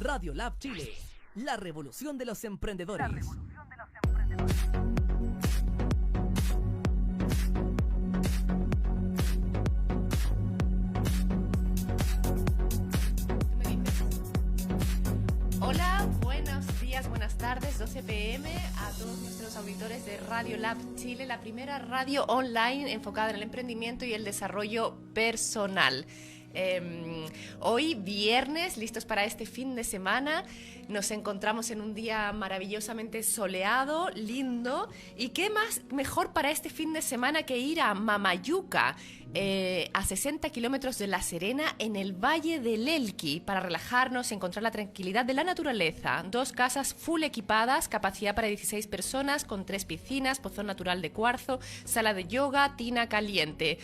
Radio Lab Chile, la revolución de los emprendedores. Hola, buenos días, buenas tardes, 12 p.m. a todos nuestros auditores de Radio Lab Chile, la primera radio online enfocada en el emprendimiento y el desarrollo personal. Hoy viernes, listos para este fin de semana, nos encontramos en un día maravillosamente soleado, lindo, y qué más mejor para este fin de semana que ir a Mamayuca, a 60 kilómetros de La Serena, en el Valle del Elqui, para relajarnos, encontrar la tranquilidad de la naturaleza. 2 casas full equipadas, capacidad para 16 personas, con 3 piscinas, pozón natural de cuarzo, sala de yoga, tina caliente.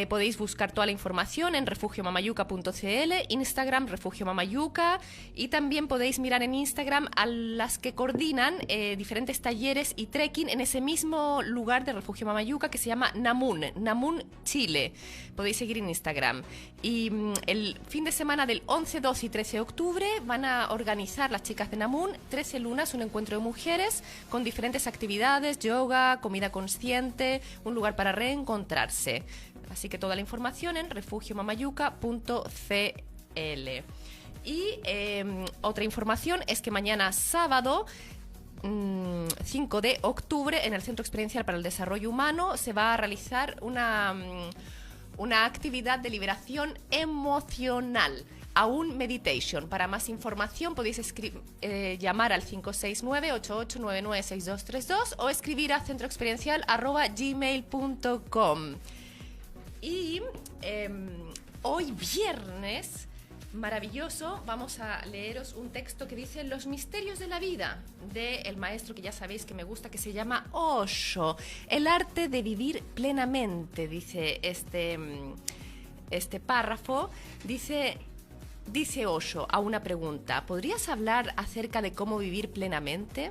Podéis buscar toda la información en refugiomamayuca.cl, Instagram Refugio Mamayuca, y también podéis mirar en Instagram a las que coordinan diferentes talleres y trekking en ese mismo lugar de Refugio Mamayuca que se llama Namun Chile. Podéis seguir en Instagram. Y el fin de semana del 11, 12 y 13 de octubre van a organizar las chicas de Namun 13 lunas, un encuentro de mujeres con diferentes actividades, yoga, comida consciente, un lugar para reencontrarse. Así que toda la información en refugiomamayuca.cl. Y otra información es que mañana sábado 5 de octubre en el Centro Experiencial para el Desarrollo Humano se va a realizar una actividad de liberación emocional, Aún Meditation. Para más información podéis llamar al 569-8899-6232 o escribir a centroexperiencial@gmail.com. Y hoy viernes, maravilloso, vamos a leeros un texto que dice Los misterios de la vida, del maestro que ya sabéis que me gusta, que se llama Osho. El arte de vivir plenamente, dice este párrafo. Dice Osho a una pregunta: ¿podrías hablar acerca de cómo vivir plenamente?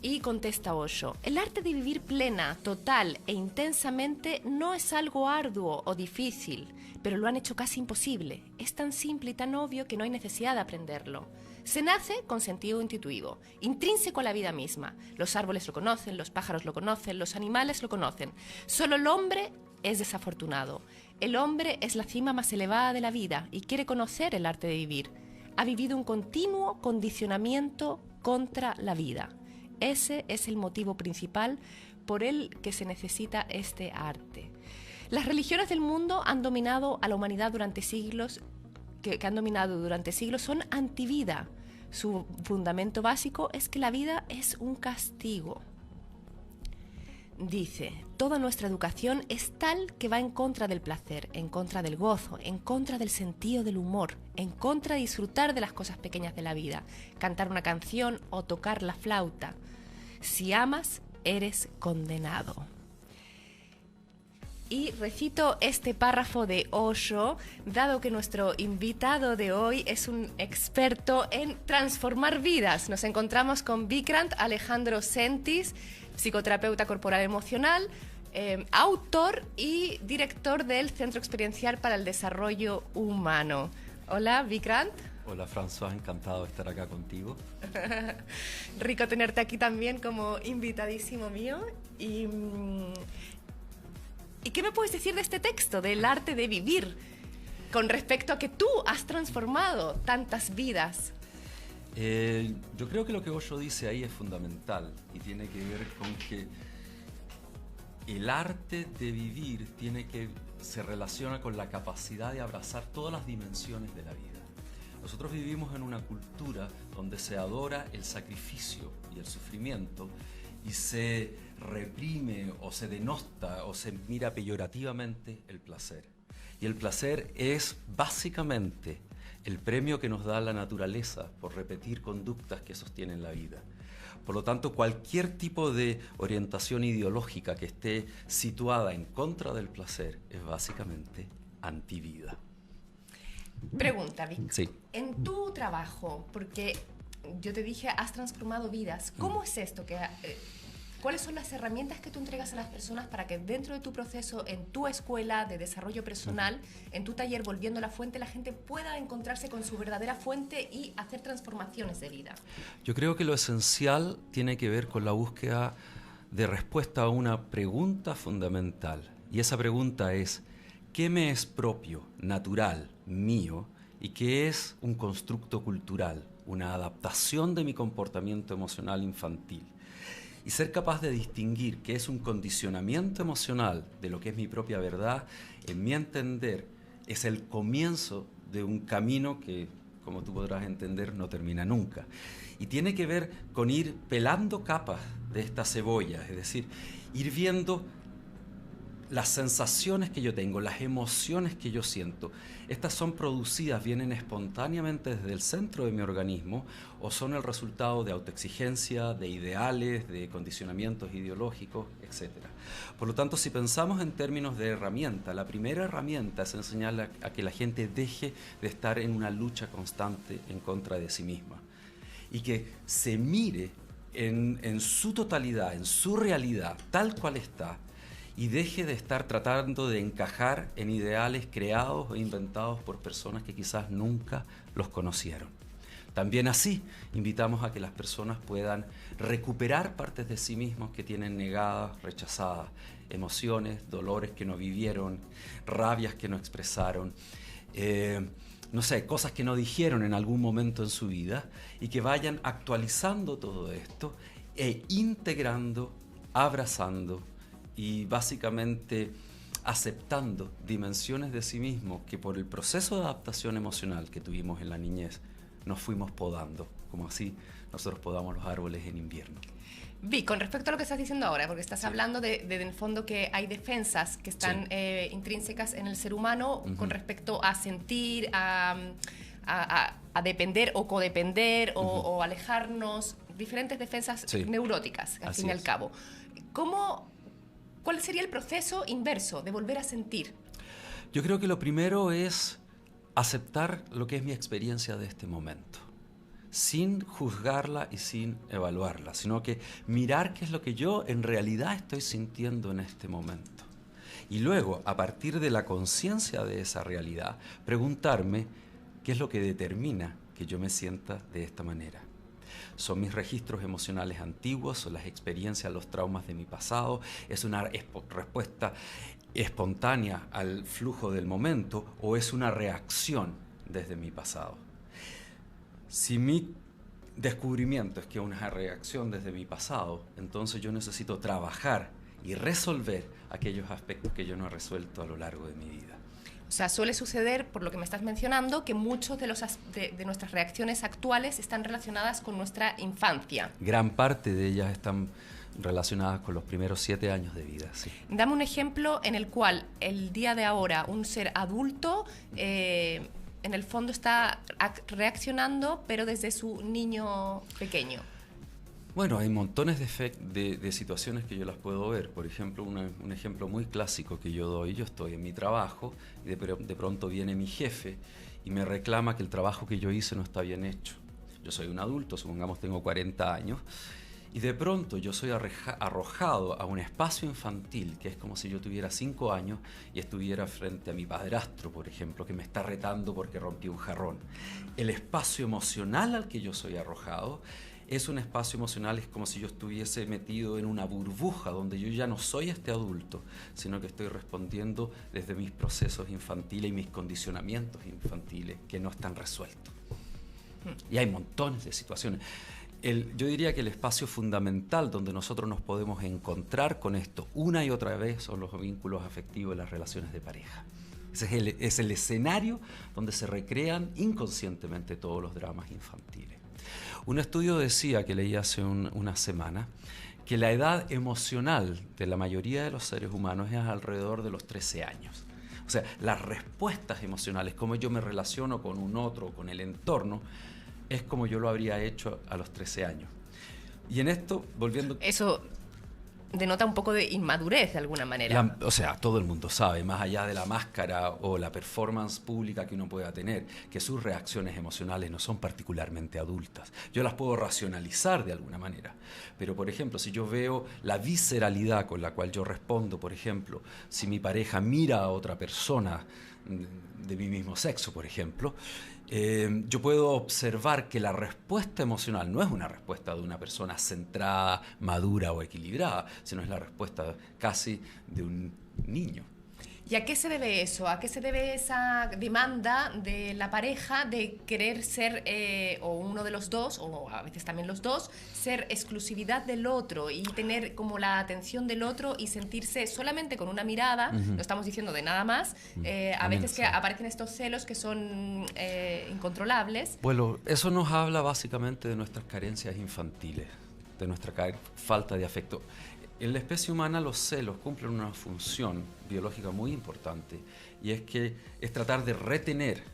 Y contesta Osho: el arte de vivir plena, total e intensamente no es algo arduo o difícil, pero lo han hecho casi imposible. Es tan simple y tan obvio que no hay necesidad de aprenderlo. Se nace con sentido intuitivo, intrínseco a la vida misma. Los árboles lo conocen, los pájaros lo conocen, los animales lo conocen. Solo el hombre es desafortunado. El hombre es la cima más elevada de la vida y quiere conocer el arte de vivir. Ha vivido un continuo condicionamiento contra la vida. Ese es el motivo principal por el que se necesita este arte. Las religiones del mundo han dominado a la humanidad durante siglos, que han dominado durante siglos, son antivida. Su fundamento básico es que la vida es un castigo. Dice, toda nuestra educación es tal que va en contra del placer, en contra del gozo, en contra del sentido del humor, en contra de disfrutar de las cosas pequeñas de la vida, cantar una canción o tocar la flauta. Si amas, eres condenado. Y recito este párrafo de Osho, dado que nuestro invitado de hoy es un experto en transformar vidas. Nos encontramos con Vikrant Alejandro Sentis, psicoterapeuta corporal emocional, autor y director del Centro Experiencial para el Desarrollo Humano. Hola, Vikrant. Hola, François, encantado de estar acá contigo. Rico tenerte aquí también como invitadísimo mío. ¿Y qué me puedes decir de este texto, del arte de vivir, con respecto a que tú has transformado tantas vidas? Yo creo que lo que Osho dice ahí es fundamental y tiene que ver con que el arte de vivir se relaciona con la capacidad de abrazar todas las dimensiones de la vida. Nosotros vivimos en una cultura donde se adora el sacrificio y el sufrimiento y se reprime o se denosta o se mira peyorativamente el placer. Y el placer es básicamente el premio que nos da la naturaleza por repetir conductas que sostienen la vida. Por lo tanto, cualquier tipo de orientación ideológica que esté situada en contra del placer es básicamente antivida. Pregunta, Vic. Sí. En tu trabajo, porque yo te dije, has transformado vidas. ¿Cómo es esto? ¿cuáles son las herramientas que tú entregas a las personas para que dentro de tu proceso, en tu escuela de desarrollo personal, en tu taller Volviendo a la Fuente, la gente pueda encontrarse con su verdadera fuente y hacer transformaciones de vida? Yo creo que lo esencial tiene que ver con la búsqueda de respuesta a una pregunta fundamental. Y esa pregunta es, ¿qué me es propio, natural, mío? ¿Y qué es un constructo cultural, una adaptación de mi comportamiento emocional infantil? Y ser capaz de distinguir qué es un condicionamiento emocional de lo que es mi propia verdad, en mi entender, es el comienzo de un camino que, como tú podrás entender, no termina nunca. Y tiene que ver con ir pelando capas de esta cebolla, es decir, ir viendo las sensaciones que yo tengo, las emociones que yo siento. Estas son producidas, vienen espontáneamente desde el centro de mi organismo o son el resultado de autoexigencia, de ideales, de condicionamientos ideológicos, etc. Por lo tanto, si pensamos en términos de herramienta, la primera herramienta es enseñar a que la gente deje de estar en una lucha constante en contra de sí misma y que se mire en su totalidad, en su realidad, tal cual está, y deje de estar tratando de encajar en ideales creados o inventados por personas que quizás nunca los conocieron. También así invitamos a que las personas puedan recuperar partes de sí mismos que tienen negadas, rechazadas, emociones, dolores que no vivieron, rabias que no expresaron, no sé, cosas que no dijeron en algún momento en su vida, y que vayan actualizando todo esto e integrando, abrazando y básicamente aceptando dimensiones de sí mismos que por el proceso de adaptación emocional que tuvimos en la niñez nos fuimos podando, como así nosotros podamos los árboles en invierno. Vi, con respecto a lo que estás diciendo ahora, porque estás hablando de en el fondo que hay defensas que están intrínsecas en el ser humano con respecto a sentir, a depender o codepender o alejarnos, diferentes defensas neuróticas, al fin y al cabo. ¿Cuál sería el proceso inverso de volver a sentir? Yo creo que lo primero es aceptar lo que es mi experiencia de este momento, sin juzgarla y sin evaluarla, sino que mirar qué es lo que yo en realidad estoy sintiendo en este momento. Y luego, a partir de la conciencia de esa realidad, preguntarme qué es lo que determina que yo me sienta de esta manera. ¿Son mis registros emocionales antiguos? ¿Son las experiencias, los traumas de mi pasado? ¿Es una respuesta espontánea al flujo del momento o es una reacción desde mi pasado? Si mi descubrimiento es que es una reacción desde mi pasado, entonces yo necesito trabajar y resolver aquellos aspectos que yo no he resuelto a lo largo de mi vida. O sea, suele suceder, por lo que me estás mencionando, que muchos de nuestras reacciones actuales están relacionadas con nuestra infancia. Gran parte de ellas están relacionadas con los primeros 7 años de vida, sí. Dame un ejemplo en el cual el día de ahora un ser adulto en el fondo está reaccionando, pero desde su niño pequeño. Bueno, hay montones de situaciones que yo las puedo ver. Por ejemplo, un ejemplo muy clásico que yo doy, yo estoy en mi trabajo y de pronto viene mi jefe y me reclama que el trabajo que yo hice no está bien hecho. Yo soy un adulto, supongamos tengo 40 años, y de pronto yo soy arrojado a un espacio infantil que es como si yo tuviera 5 años y estuviera frente a mi padrastro, por ejemplo, que me está retando porque rompí un jarrón. El espacio emocional al que yo soy arrojado es un espacio emocional, es como si yo estuviese metido en una burbuja donde yo ya no soy este adulto, sino que estoy respondiendo desde mis procesos infantiles y mis condicionamientos infantiles que no están resueltos. Y hay montones de situaciones. Yo diría que el espacio fundamental donde nosotros nos podemos encontrar con esto una y otra vez son los vínculos afectivos y las relaciones de pareja. Ese es el escenario donde se recrean inconscientemente todos los dramas infantiles. Un estudio decía, que leí hace una semana, que la edad emocional de la mayoría de los seres humanos es alrededor de los 13 años. O sea, las respuestas emocionales, cómo yo me relaciono con un otro, con el entorno, es como yo lo habría hecho a los 13 años. Y en esto, volviendo... Eso denota un poco de inmadurez de alguna manera. O sea, todo el mundo sabe, más allá de la máscara o la performance pública que uno pueda tener, que sus reacciones emocionales no son particularmente adultas. Yo las puedo racionalizar de alguna manera, pero por ejemplo, si yo veo la visceralidad con la cual yo respondo, por ejemplo, si mi pareja mira a otra persona de mi mismo sexo, por ejemplo, yo puedo observar que la respuesta emocional no es una respuesta de una persona centrada, madura o equilibrada, sino es la respuesta casi de un niño. ¿Y a qué se debe eso? ¿A qué se debe esa demanda de la pareja de querer ser, o uno de los dos, o a veces también los dos, ser exclusividad del otro y tener como la atención del otro y sentirse solamente con una mirada, no estamos diciendo de nada más, a veces que aparecen estos celos que son incontrolables? Bueno, eso nos habla básicamente de nuestras carencias infantiles, de nuestra falta de afecto. En la especie humana los celos cumplen una función biológica muy importante, y es que es tratar de retener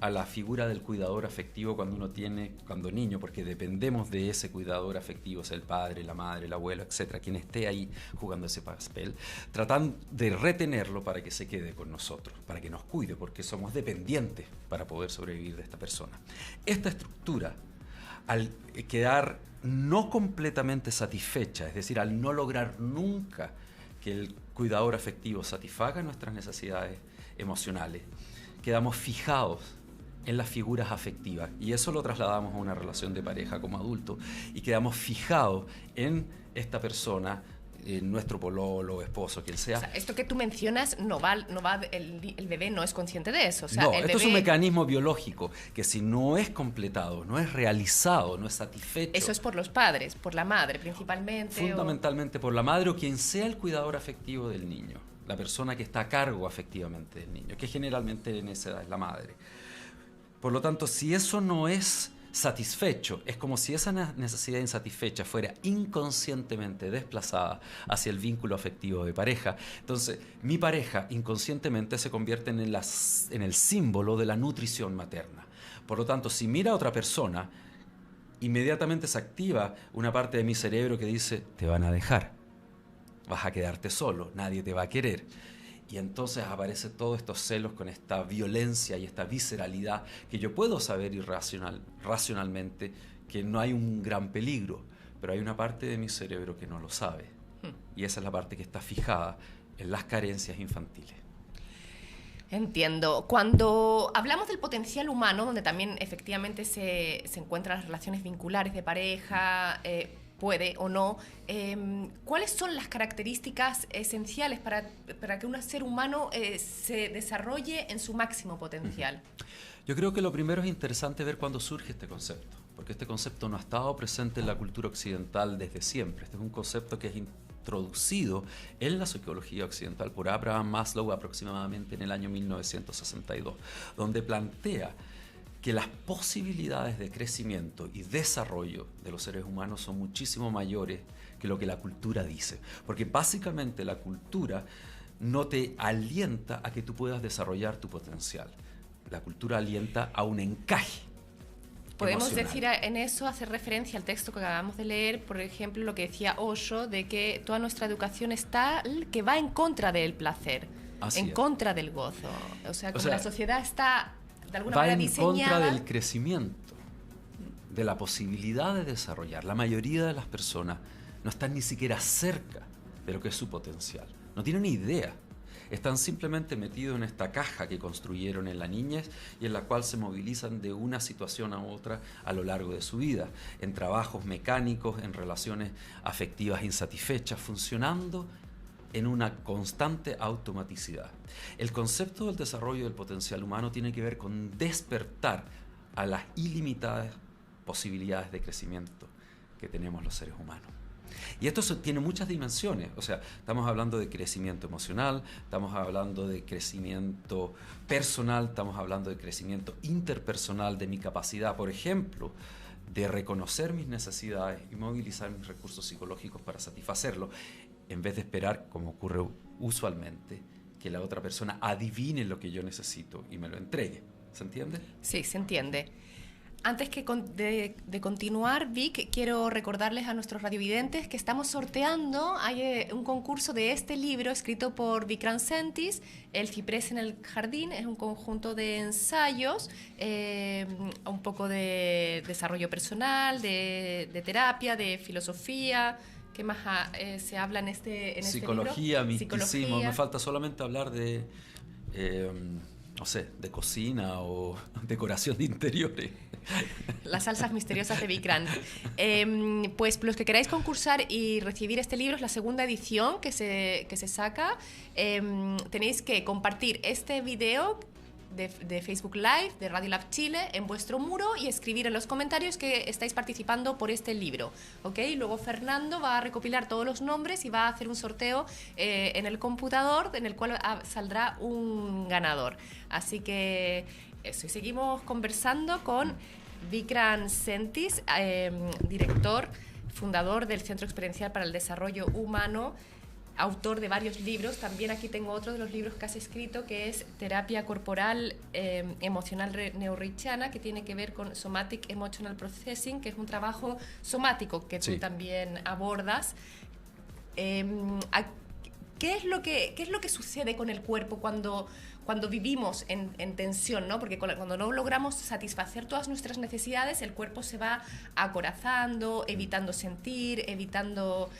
a la figura del cuidador afectivo cuando niño, porque dependemos de ese cuidador afectivo, sea el padre, la madre, el abuelo, etcétera, quien esté ahí jugando ese papel, tratando de retenerlo para que se quede con nosotros, para que nos cuide, porque somos dependientes para poder sobrevivir de esta persona. Esta estructura, al quedar no completamente satisfecha, es decir, al no lograr nunca que el cuidador afectivo satisfaga nuestras necesidades emocionales, quedamos fijados en las figuras afectivas, y eso lo trasladamos a una relación de pareja como adulto, y quedamos fijados en esta persona, nuestro pololo, esposo, quien sea. O sea, esto que tú mencionas el bebé no es consciente de eso. O sea, no, esto es un mecanismo biológico que si no es completado, no es realizado, no es satisfecho. Eso es por los padres, por la madre principalmente. Fundamentalmente por la madre o quien sea el cuidador afectivo del niño, la persona que está a cargo afectivamente del niño, que generalmente en esa edad es la madre. Por lo tanto, si eso no es satisfecho, es como si esa necesidad insatisfecha fuera inconscientemente desplazada hacia el vínculo afectivo de pareja. Entonces, mi pareja inconscientemente se convierte en el símbolo de la nutrición materna. Por lo tanto, si mira a otra persona, inmediatamente se activa una parte de mi cerebro que dice: te van a dejar, vas a quedarte solo, nadie te va a querer. Y entonces aparecen todos estos celos con esta violencia y esta visceralidad que yo puedo saber racionalmente que no hay un gran peligro, pero hay una parte de mi cerebro que no lo sabe. Y esa es la parte que está fijada en las carencias infantiles. Entiendo. Cuando hablamos del potencial humano, donde también efectivamente se encuentran las relaciones vinculares de pareja, puede o no, ¿cuáles son las características esenciales para que un ser humano se desarrolle en su máximo potencial? Yo creo que lo primero es interesante ver cuándo surge este concepto, porque este concepto no ha estado presente en la cultura occidental desde siempre. Este es un concepto que es introducido en la psicología occidental por Abraham Maslow aproximadamente en el año 1962, donde plantea que las posibilidades de crecimiento y desarrollo de los seres humanos son muchísimo mayores que lo que la cultura dice. Porque básicamente la cultura no te alienta a que tú puedas desarrollar tu potencial. La cultura alienta a un encaje. Podemos emocional. decir en eso, hacer referencia al texto que acabamos de leer, por ejemplo, lo que decía Osho, de que toda nuestra educación es tal que va en contra del placer, contra del gozo. O sea, como la sociedad está de alguna manera diseñada, va en contra del crecimiento, de la posibilidad de desarrollar. La mayoría de las personas no están ni siquiera cerca de lo que es su potencial. No tienen ni idea. Están simplemente metidos en esta caja que construyeron en la niñez y en la cual se movilizan de una situación a otra a lo largo de su vida, en trabajos mecánicos, en relaciones afectivas insatisfechas, funcionando en una constante automaticidad. El concepto del desarrollo del potencial humano tiene que ver con despertar a las ilimitadas posibilidades de crecimiento que tenemos los seres humanos. Y esto tiene muchas dimensiones, o sea, estamos hablando de crecimiento emocional, estamos hablando de crecimiento personal, estamos hablando de crecimiento interpersonal, de mi capacidad, por ejemplo, de reconocer mis necesidades y movilizar mis recursos psicológicos para satisfacerlo, en vez de esperar, como ocurre usualmente, que la otra persona adivine lo que yo necesito y me lo entregue. ¿Se entiende? Sí, se entiende. Antes de continuar, Vic, quiero recordarles a nuestros radiovidentes que estamos sorteando, hay un concurso de este libro escrito por Vikram Sentis, El ciprés en el jardín. Es un conjunto de ensayos, un poco de desarrollo personal, de terapia, de filosofía. ¿Qué más se habla en este Psicología, libro? misticismo. Me falta solamente hablar de... no sé, de cocina o decoración de interiores. Las salsas misteriosas de Vikram. Pues los que queráis concursar y recibir este libro, es la segunda edición que se saca. Tenéis que compartir este video de Facebook Live, de Radio Lab Chile, en vuestro muro y escribir en los comentarios que estáis participando por este libro, ¿ok? Luego Fernando va a recopilar todos los nombres y va a hacer un sorteo en el computador, en el cual saldrá un ganador. Así que eso, y seguimos conversando con Vikram Sentis, director, fundador del Centro Experiencial para el Desarrollo Humano, autor de varios libros. También aquí tengo otro de los libros que has escrito, que es Terapia Corporal Emocional Neurreichiana, que tiene que ver con Somatic Emotional Processing, que es un trabajo somático que tú también abordas. ¿Qué es lo que sucede con el cuerpo cuando vivimos en tensión, ¿no? Porque cuando no logramos satisfacer todas nuestras necesidades, el cuerpo se va acorazando, evitando sentir, evitando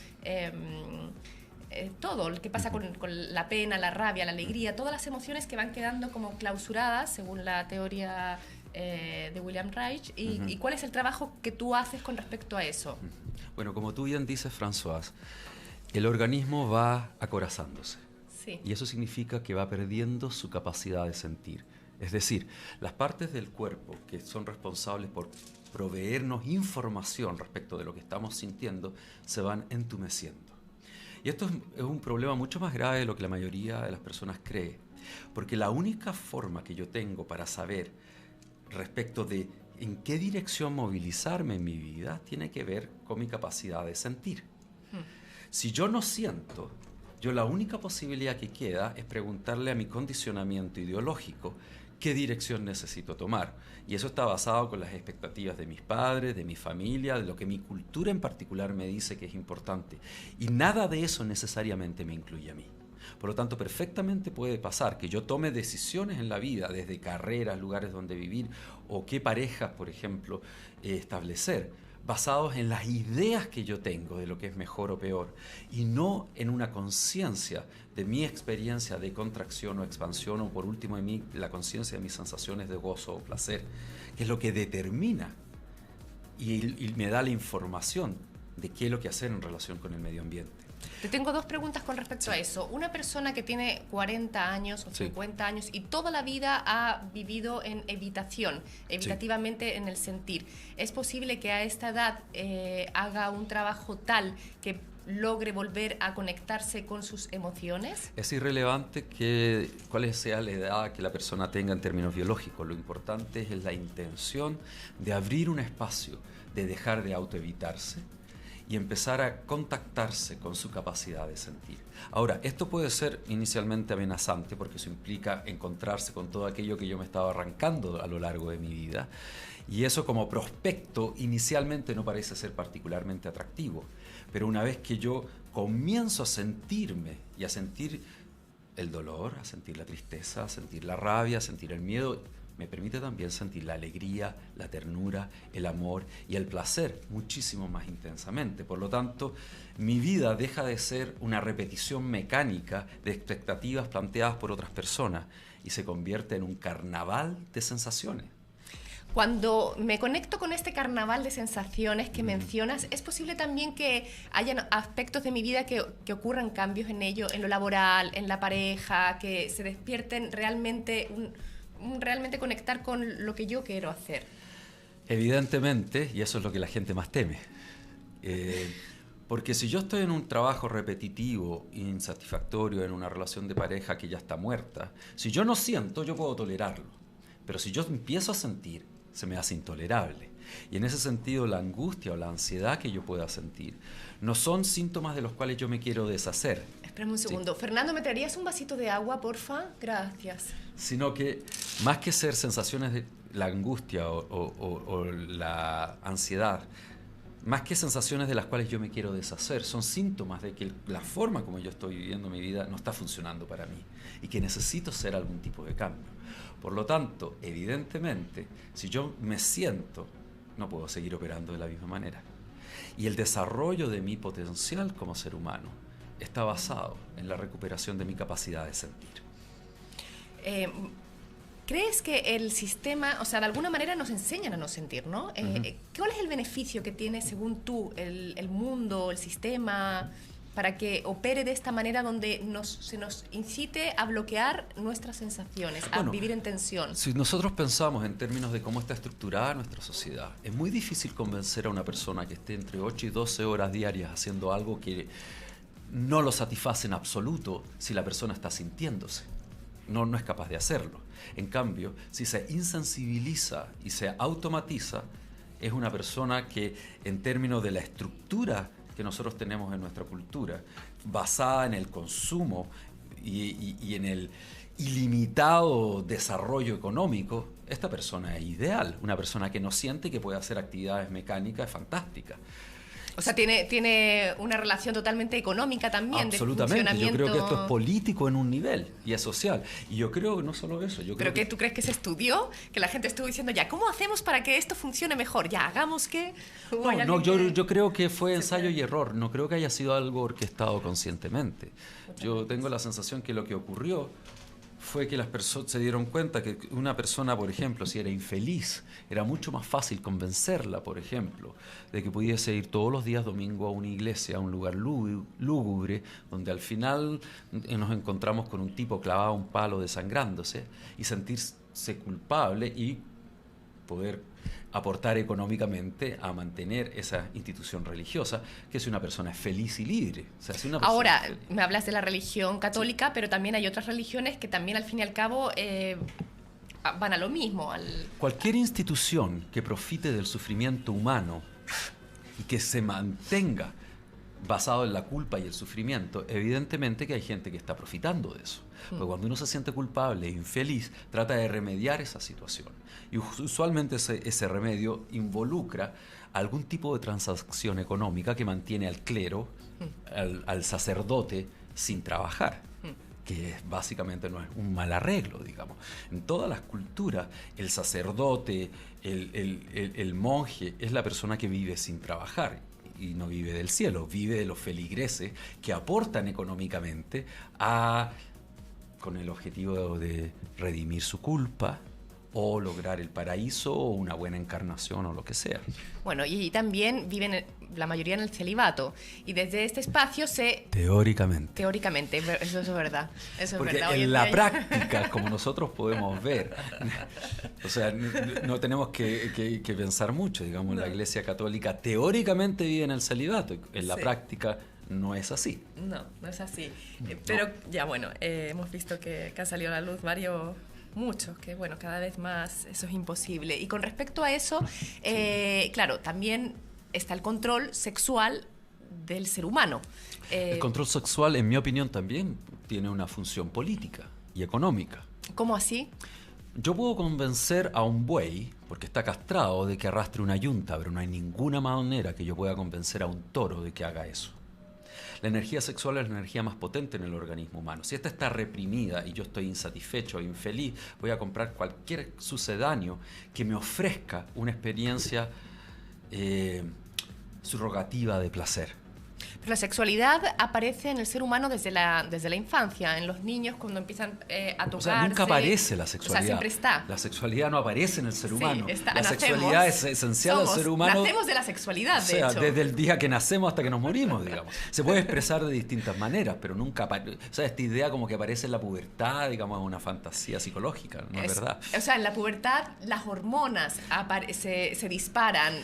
todo lo que pasa con la pena, la rabia, la alegría, todas las emociones que van quedando como clausuradas, según la teoría de William Reich. ¿Y cuál es el trabajo que tú haces con respecto a eso? Bueno, como tú bien dices, Françoise, el organismo va acorazándose. Sí. Y eso significa que va perdiendo su capacidad de sentir. Es decir, las partes del cuerpo que son responsables por proveernos información respecto de lo que estamos sintiendo se van entumeciendo. Y esto es un problema mucho más grave de lo que la mayoría de las personas cree, porque la única forma que yo tengo para saber respecto de en qué dirección movilizarme en mi vida tiene que ver con mi capacidad de sentir. Si yo no siento, la única posibilidad que queda es preguntarle a mi condicionamiento ideológico qué dirección necesito tomar. Y eso está basado con las expectativas de mis padres, de mi familia, de lo que mi cultura en particular me dice que es importante. Y nada de eso necesariamente me incluye a mí. Por lo tanto, perfectamente puede pasar que yo tome decisiones en la vida, desde carreras, lugares donde vivir, o qué parejas, por ejemplo, establecer, basados en las ideas que yo tengo de lo que es mejor o peor, y no en una conciencia de mi experiencia de contracción o expansión, o por último de mí, la conciencia de mis sensaciones de gozo o placer, que es lo que determina y me da la información de qué es lo que hacer en relación con el medio ambiente. Te tengo dos preguntas con respecto a eso. Una persona que tiene 40 años o 50 años y toda la vida ha vivido en evitativamente en el sentir. ¿Es posible que a esta edad haga un trabajo tal que logre volver a conectarse con sus emociones? Es irrelevante cuál sea la edad que la persona tenga en términos biológicos. Lo importante es la intención de abrir un espacio, de dejar de autoevitarse y empezar a contactarse con su capacidad de sentir. Ahora, esto puede ser inicialmente amenazante porque eso implica encontrarse con todo aquello que yo me estaba arrancando a lo largo de mi vida, y eso como prospecto inicialmente no parece ser particularmente atractivo, pero una vez que yo comienzo a sentirme y a sentir el dolor, a sentir la tristeza, a sentir la rabia, a sentir el miedo, me permite también sentir la alegría, la ternura, el amor y el placer muchísimo más intensamente. Por lo tanto, mi vida deja de ser una repetición mecánica de expectativas planteadas por otras personas y se convierte en un carnaval de sensaciones. Cuando me conecto con este carnaval de sensaciones que mencionas, ¿es posible también que hayan aspectos de mi vida que ocurran cambios en ello, en lo laboral, en la pareja, que se despierten realmente realmente conectar con lo que yo quiero hacer? Evidentemente, y eso es lo que la gente más teme. Porque si yo estoy en un trabajo repetitivo, insatisfactorio, en una relación de pareja que ya está muerta, si yo no siento, yo puedo tolerarlo. Pero si yo empiezo a sentir, se me hace intolerable. Y en ese sentido, la angustia o la ansiedad que yo pueda sentir no son síntomas de los cuales yo me quiero deshacer. Espérame un segundo. Sí. Fernando, ¿me traerías un vasito de agua, porfa? Gracias. Sino que, más que ser sensaciones la angustia o la ansiedad, más que sensaciones de las cuales yo me quiero deshacer, son síntomas de que la forma como yo estoy viviendo mi vida no está funcionando para mí y que necesito hacer algún tipo de cambio. Por lo tanto, evidentemente, si yo me siento, no puedo seguir operando de la misma manera. Y el desarrollo de mi potencial como ser humano está basado en la recuperación de mi capacidad de sentir. ¿Crees que el sistema, o sea, de alguna manera nos enseñan a no sentir, ¿no? ¿Cuál es el beneficio que tiene, según tú, el mundo, el sistema, para que opere de esta manera donde se nos incite a bloquear nuestras sensaciones, a vivir en tensión? Si nosotros pensamos en términos de cómo está estructurada nuestra sociedad, es muy difícil convencer a una persona que esté entre 8 y 12 horas diarias haciendo algo que no lo satisface en absoluto si la persona está sintiéndose. No es capaz de hacerlo. En cambio, si se insensibiliza y se automatiza, es una persona que, en términos de la estructura que nosotros tenemos en nuestra cultura, basada en el consumo y en el ilimitado desarrollo económico, esta persona es ideal. Una persona que no siente que puede hacer actividades mecánicas es fantástica. O sea, tiene una relación totalmente económica también. Absolutamente. De funcionamiento. Yo creo que esto es político en un nivel y es social. Y yo creo que no solo eso. ¿Pero qué tú crees que se estudió? Que la gente estuvo diciendo, ya, ¿cómo hacemos para que esto funcione mejor? Ya, hagamos que... Yo creo que fue ensayo y error. No creo que haya sido algo orquestado conscientemente. Yo tengo la sensación que lo que ocurrió fue que las personas se dieron cuenta que una persona, por ejemplo, si era infeliz, era mucho más fácil convencerla, por ejemplo, de que pudiese ir todos los días domingo a una iglesia, a un lugar lúgubre, donde al final nos encontramos con un tipo clavado a un palo desangrándose y sentirse culpable y poder aportar económicamente a mantener esa institución religiosa, que si una persona es feliz y libre. O sea, si una persona ahora, me hablas de la religión católica, sí, pero también hay otras religiones que también al fin y al cabo van a lo mismo. Cualquier institución que profite del sufrimiento humano y que se mantenga basado en la culpa y el sufrimiento, evidentemente que hay gente que está profitando de eso. Porque cuando uno se siente culpable e infeliz, trata de remediar esa situación. Y usualmente ese remedio involucra algún tipo de transacción económica que mantiene al clero, al sacerdote, sin trabajar. Que básicamente no es un mal arreglo, digamos. En todas las culturas, el sacerdote, el monje, es la persona que vive sin trabajar. Y no vive del cielo, vive de los feligreses que aportan económicamente con el objetivo de redimir su culpa o lograr el paraíso o una buena encarnación o lo que sea. Bueno, y también viven la mayoría en el celibato y desde este espacio Teóricamente, eso es verdad. Eso porque es verdad. En la práctica, como nosotros podemos ver, o sea, no tenemos que pensar mucho, digamos, la Iglesia Católica teóricamente vive en el celibato, en la práctica no es así. No es así. Pero ya bueno, hemos visto que ha salido a la luz muchos, que bueno, cada vez más eso es imposible. Y con respecto a eso, claro, también está el control sexual del ser humano. El control sexual, en mi opinión, también tiene una función política y económica. ¿Cómo así? Yo puedo convencer a un buey, porque está castrado, de que arrastre una yunta, pero no hay ninguna manera que yo pueda convencer a un toro de que haga eso. La energía sexual es la energía más potente en el organismo humano. Si esta está reprimida y yo estoy insatisfecho o infeliz, voy a comprar cualquier sucedáneo que me ofrezca una experiencia subrogativa de placer. Pero la sexualidad aparece en el ser humano desde la infancia, en los niños cuando empiezan a tocarse. O sea, nunca aparece la sexualidad. O sea, siempre está. La sexualidad no aparece en el ser humano. Sí, la sexualidad es esencial al ser humano. Nacemos de la sexualidad, de hecho. Desde el día que nacemos hasta que nos morimos, digamos. Se puede expresar de distintas maneras, pero nunca aparece. O sea, esta idea como que aparece en la pubertad, digamos, es una fantasía psicológica, ¿no es verdad? O sea, en la pubertad las hormonas se disparan.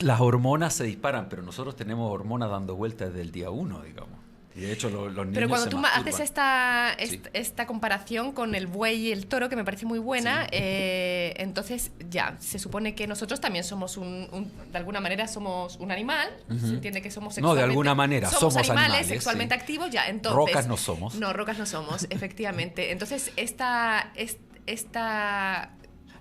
Las hormonas se disparan, pero nosotros tenemos hormonas dando vueltas desde el día 1, digamos. Y de hecho los niños Pero cuando se tú masturban. haces esta comparación con el buey y el toro, que me parece muy buena, sí, entonces ya, se supone que nosotros también somos de alguna manera somos un animal, se entiende que somos sexualmente... No, de alguna manera, somos animales sexualmente sí, activos, ya, entonces... Rocas no somos. No, rocas no somos, efectivamente. Entonces, esta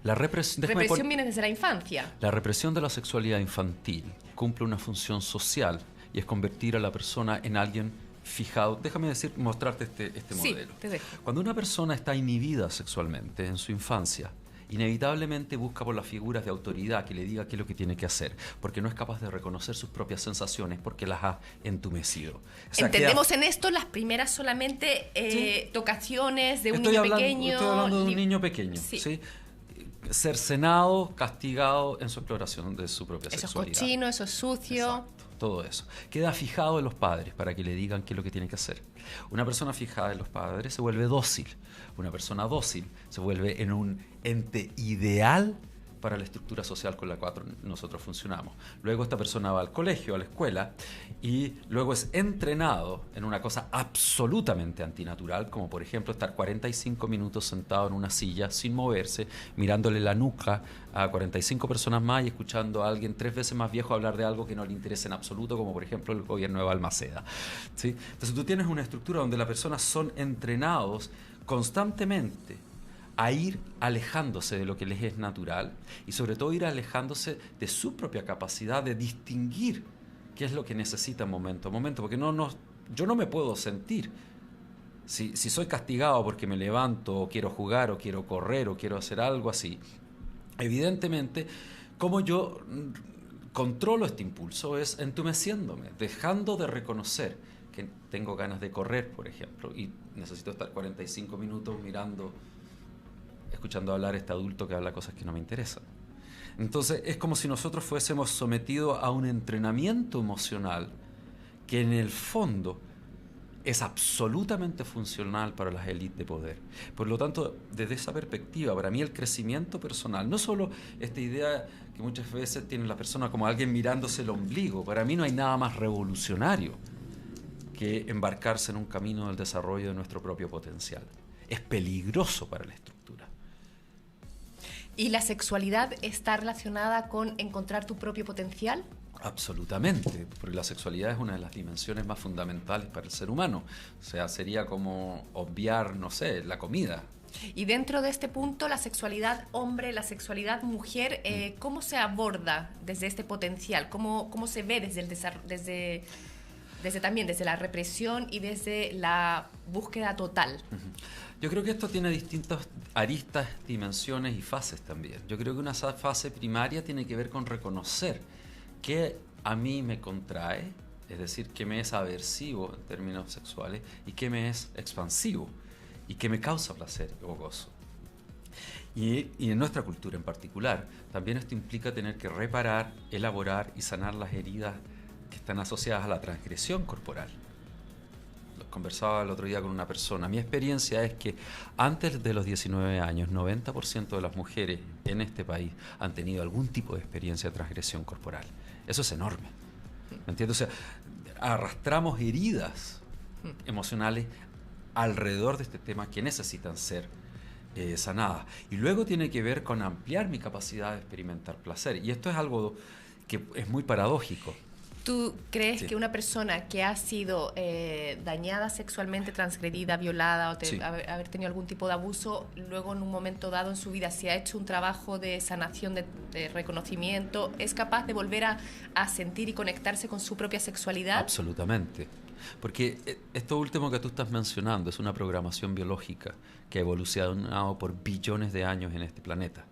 La represión viene desde la infancia. La represión de la sexualidad infantil cumple una función social y es convertir a la persona en alguien fijado. Déjame mostrarte este modelo. Te dejo. Cuando una persona está inhibida sexualmente en su infancia, inevitablemente busca por las figuras de autoridad que le diga qué es lo que tiene que hacer, porque no es capaz de reconocer sus propias sensaciones porque las ha entumecido. O sea, entendemos en esto las primeras solamente tocaciones de un niño pequeño. Estoy hablando de un niño pequeño, sí. ¿sí? Cercenado, castigado en su exploración de su propia sexualidad. Eso es cochino, eso es sucio. Exacto, todo eso. Queda fijado en los padres para que le digan qué es lo que tiene que hacer. Una persona fijada en los padres se vuelve dócil. Una persona dócil se vuelve en un ente ideal para la estructura social con la cual nosotros funcionamos. Luego esta persona va al colegio, a la escuela, y luego es entrenado en una cosa absolutamente antinatural, como por ejemplo estar 45 minutos sentado en una silla sin moverse, mirándole la nuca a 45 personas más y escuchando a alguien 3 veces más viejo hablar de algo que no le interesa en absoluto, como por ejemplo el gobierno de Balmaceda, ¿sí? Entonces tú tienes una estructura donde las personas son entrenados constantemente a ir alejándose de lo que les es natural y sobre todo ir alejándose de su propia capacidad de distinguir qué es lo que necesita momento a momento, porque yo no me puedo sentir. Si soy castigado porque me levanto o quiero jugar o quiero correr o quiero hacer algo así, evidentemente, como yo controlo este impulso es entumeciéndome, dejando de reconocer que tengo ganas de correr, por ejemplo, y necesito estar 45 minutos escuchando hablar a este adulto que habla cosas que no me interesan. Entonces es como si nosotros fuésemos sometidos a un entrenamiento emocional que en el fondo es absolutamente funcional para las élites de poder. Por lo tanto, desde esa perspectiva, para mí el crecimiento personal, no solo esta idea que muchas veces tiene la persona como alguien mirándose el ombligo, para mí no hay nada más revolucionario que embarcarse en un camino del desarrollo de nuestro propio potencial. Es peligroso para la estructura. ¿Y la sexualidad está relacionada con encontrar tu propio potencial? Absolutamente, porque la sexualidad es una de las dimensiones más fundamentales para el ser humano. O sea, sería como obviar, no sé, la comida. Y dentro de este punto, la sexualidad hombre, la sexualidad mujer, ¿cómo se aborda desde este potencial? ¿Cómo se ve desde el desde la represión y desde la búsqueda total? Yo creo que esto tiene distintas aristas, dimensiones y fases también. Yo creo que una fase primaria tiene que ver con reconocer qué a mí me contrae, es decir, qué me es aversivo en términos sexuales y qué me es expansivo y qué me causa placer o gozo. Y en nuestra cultura en particular, también esto implica tener que reparar, elaborar y sanar las heridas que están asociadas a la transgresión corporal. Conversaba el otro día con una persona. Mi experiencia es que antes de los 19 años, 90% de las mujeres en este país han tenido algún tipo de experiencia de transgresión corporal. Eso es enorme. ¿Me entiendes? O sea, arrastramos heridas emocionales alrededor de este tema que necesitan ser sanadas. Y luego tiene que ver con ampliar mi capacidad de experimentar placer. Y esto es algo que es muy paradójico. ¿Tú crees que una persona que ha sido dañada sexualmente, transgredida, violada o haber tenido algún tipo de abuso, luego en un momento dado en su vida, si ha hecho un trabajo de sanación, de reconocimiento, es capaz de volver a sentir y conectarse con su propia sexualidad? Absolutamente. Porque esto último que tú estás mencionando es una programación biológica que ha evolucionado por billones de años en este planeta.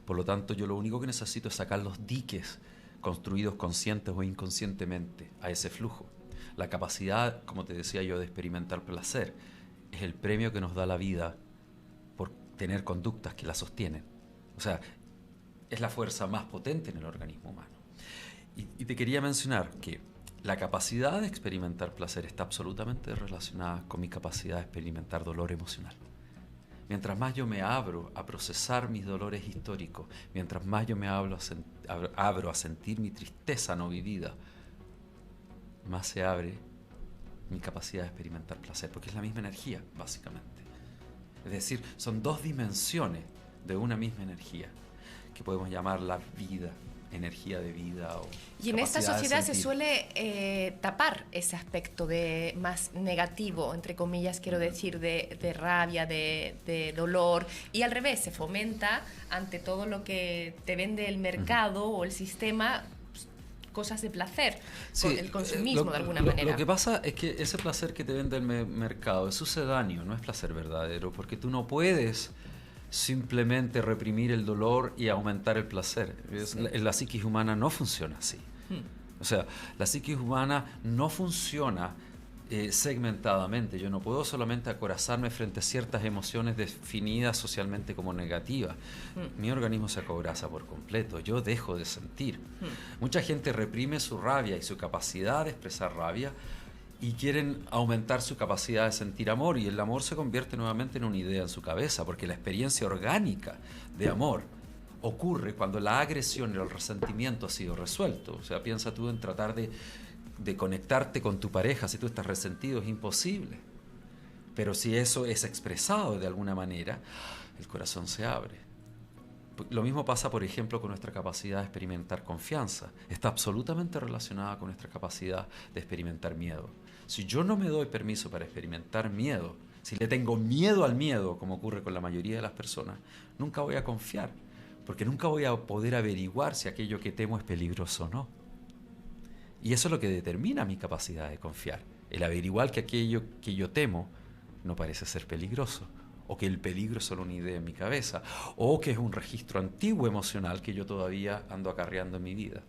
Por lo tanto, yo lo único que necesito es sacar los diques construidos conscientes o inconscientemente a ese flujo. La capacidad, como te decía yo, de experimentar placer es el premio que nos da la vida por tener conductas que la sostienen. O sea, es la fuerza más potente en el organismo humano. Y te quería mencionar que la capacidad de experimentar placer está absolutamente relacionada con mi capacidad de experimentar dolor emocional. Mientras más yo me abro a procesar mis dolores históricos, mientras más yo me abro a sentir mi tristeza no vivida, más se abre mi capacidad de experimentar placer, porque es la misma energía, básicamente. Es decir, son dos dimensiones de una misma energía, que podemos llamar la vida energía de vida. Y en esta sociedad se sentir. suele tapar ese aspecto de más negativo, entre comillas, quiero decir, de rabia, de dolor, y al revés, se fomenta ante todo lo que te vende el mercado o el sistema, pues, cosas de placer, Sí, el consumismo de alguna manera. Lo que pasa es que ese placer que te vende el mercado es sucedáneo, no es placer verdadero, porque tú no puedes simplemente reprimir el dolor y aumentar el placer. Sí. La psiquis humana no funciona así. O sea, la psiquis humana no funciona segmentadamente. Yo no puedo solamente acorazarme frente a ciertas emociones definidas socialmente como negativas. Mi organismo se acoraza por completo. Yo dejo de sentir. Mucha gente reprime su rabia y su capacidad de expresar rabia y quieren aumentar su capacidad de sentir amor, y el amor se convierte nuevamente en una idea en su cabeza, porque la experiencia orgánica de amor ocurre cuando la agresión y el resentimiento ha sido resuelto. O sea, piensa tú en tratar de conectarte con tu pareja. Si tú estás resentido, es imposible. Pero si eso es expresado de alguna manera, el corazón se abre. Lo mismo pasa, por ejemplo, con nuestra capacidad de experimentar confianza. Está absolutamente relacionada con nuestra capacidad de experimentar miedo. Si yo no me doy permiso para experimentar miedo, si le tengo miedo al miedo, como ocurre con la mayoría de las personas, nunca voy a confiar, porque nunca voy a poder averiguar si aquello que temo es peligroso o no. Y eso es lo que determina mi capacidad de confiar, el averiguar que aquello que yo temo no parece ser peligroso, o que el peligro es solo una idea en mi cabeza, o que es un registro antiguo emocional que yo todavía ando acarreando en mi vida.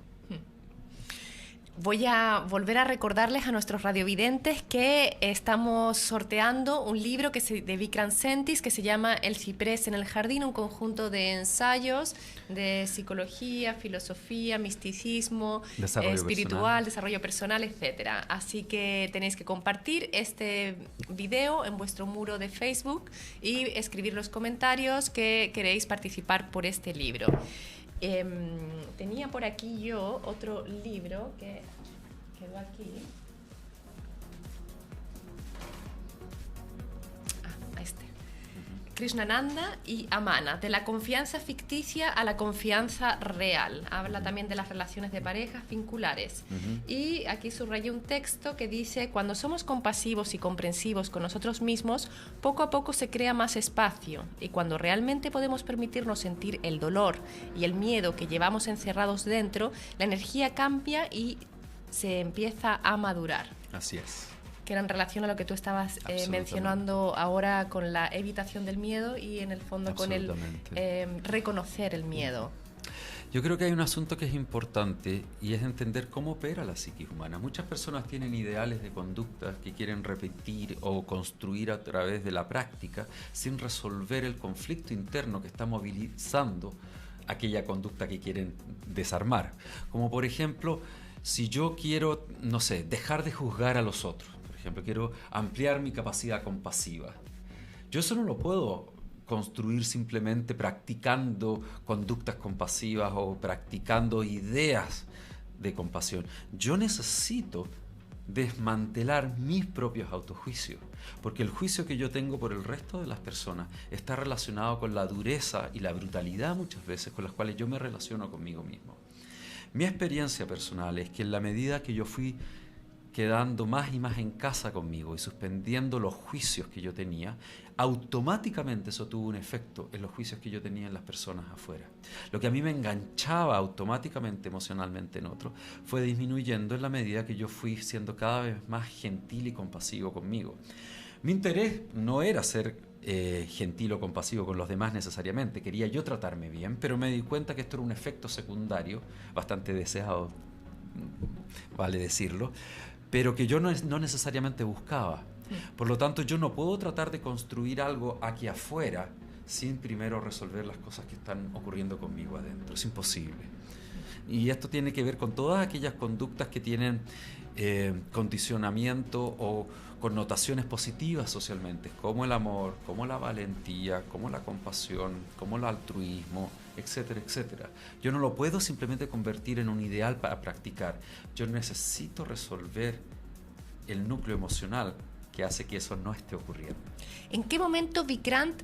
Voy a volver a recordarles a nuestros radiovidentes que estamos sorteando un libro de Vikram Sentis que se llama El ciprés en el jardín, un conjunto de ensayos de psicología, filosofía, misticismo, espiritual, desarrollo personal, etc. Así que tenéis que compartir este video en vuestro muro de Facebook y escribir los comentarios que queréis participar por este libro. Tenía por aquí yo otro libro que quedó aquí. Este. Krishnananda y Amana, de la confianza ficticia a la confianza real. Habla también de las relaciones de parejas vinculares. Y aquí subrayé un texto que dice: cuando somos compasivos y comprensivos con nosotros mismos, poco a poco se crea más espacio, y cuando realmente podemos permitirnos sentir el dolor y el miedo que llevamos encerrados dentro, la energía cambia y se empieza a madurar. Así es. Que era en relación a lo que tú estabas mencionando ahora con la evitación del miedo y en el fondo con el reconocer el miedo. Yo creo que hay un asunto que es importante y es entender cómo opera la psiquis humana. Muchas personas tienen ideales de conducta que quieren repetir o construir a través de la práctica sin resolver el conflicto interno que está movilizando aquella conducta que quieren desarmar. Como por ejemplo, si yo quiero, no sé, dejar de juzgar a los otros. Por ejemplo, quiero ampliar mi capacidad compasiva. Yo eso no lo puedo construir simplemente practicando conductas compasivas o practicando ideas de compasión. Yo necesito desmantelar mis propios autojuicios, porque el juicio que yo tengo por el resto de las personas está relacionado con la dureza y la brutalidad muchas veces con las cuales yo me relaciono conmigo mismo. Mi experiencia personal es que en la medida que yo fui quedando más y más en casa conmigo y suspendiendo los juicios que yo tenía, automáticamente eso tuvo un efecto en los juicios que yo tenía en las personas afuera. Lo que a mí me enganchaba automáticamente emocionalmente en otro fue disminuyendo en la medida que yo fui siendo cada vez más gentil y compasivo conmigo. Mi interés no era ser gentil o compasivo con los demás necesariamente, quería yo tratarme bien, pero me di cuenta que esto era un efecto secundario, bastante deseado, vale decirlo, pero que yo no necesariamente buscaba. Por lo tanto, yo no puedo tratar de construir algo aquí afuera sin primero resolver las cosas que están ocurriendo conmigo adentro. Es imposible. Y esto tiene que ver con todas aquellas conductas que tienen condicionamiento o connotaciones positivas socialmente, como el amor, como la valentía, como la compasión, como el altruismo, etcétera, etcétera. Yo no lo puedo simplemente convertir en un ideal para practicar. Yo necesito resolver el núcleo emocional que hace que eso no esté ocurriendo. ¿En qué momento Vikrant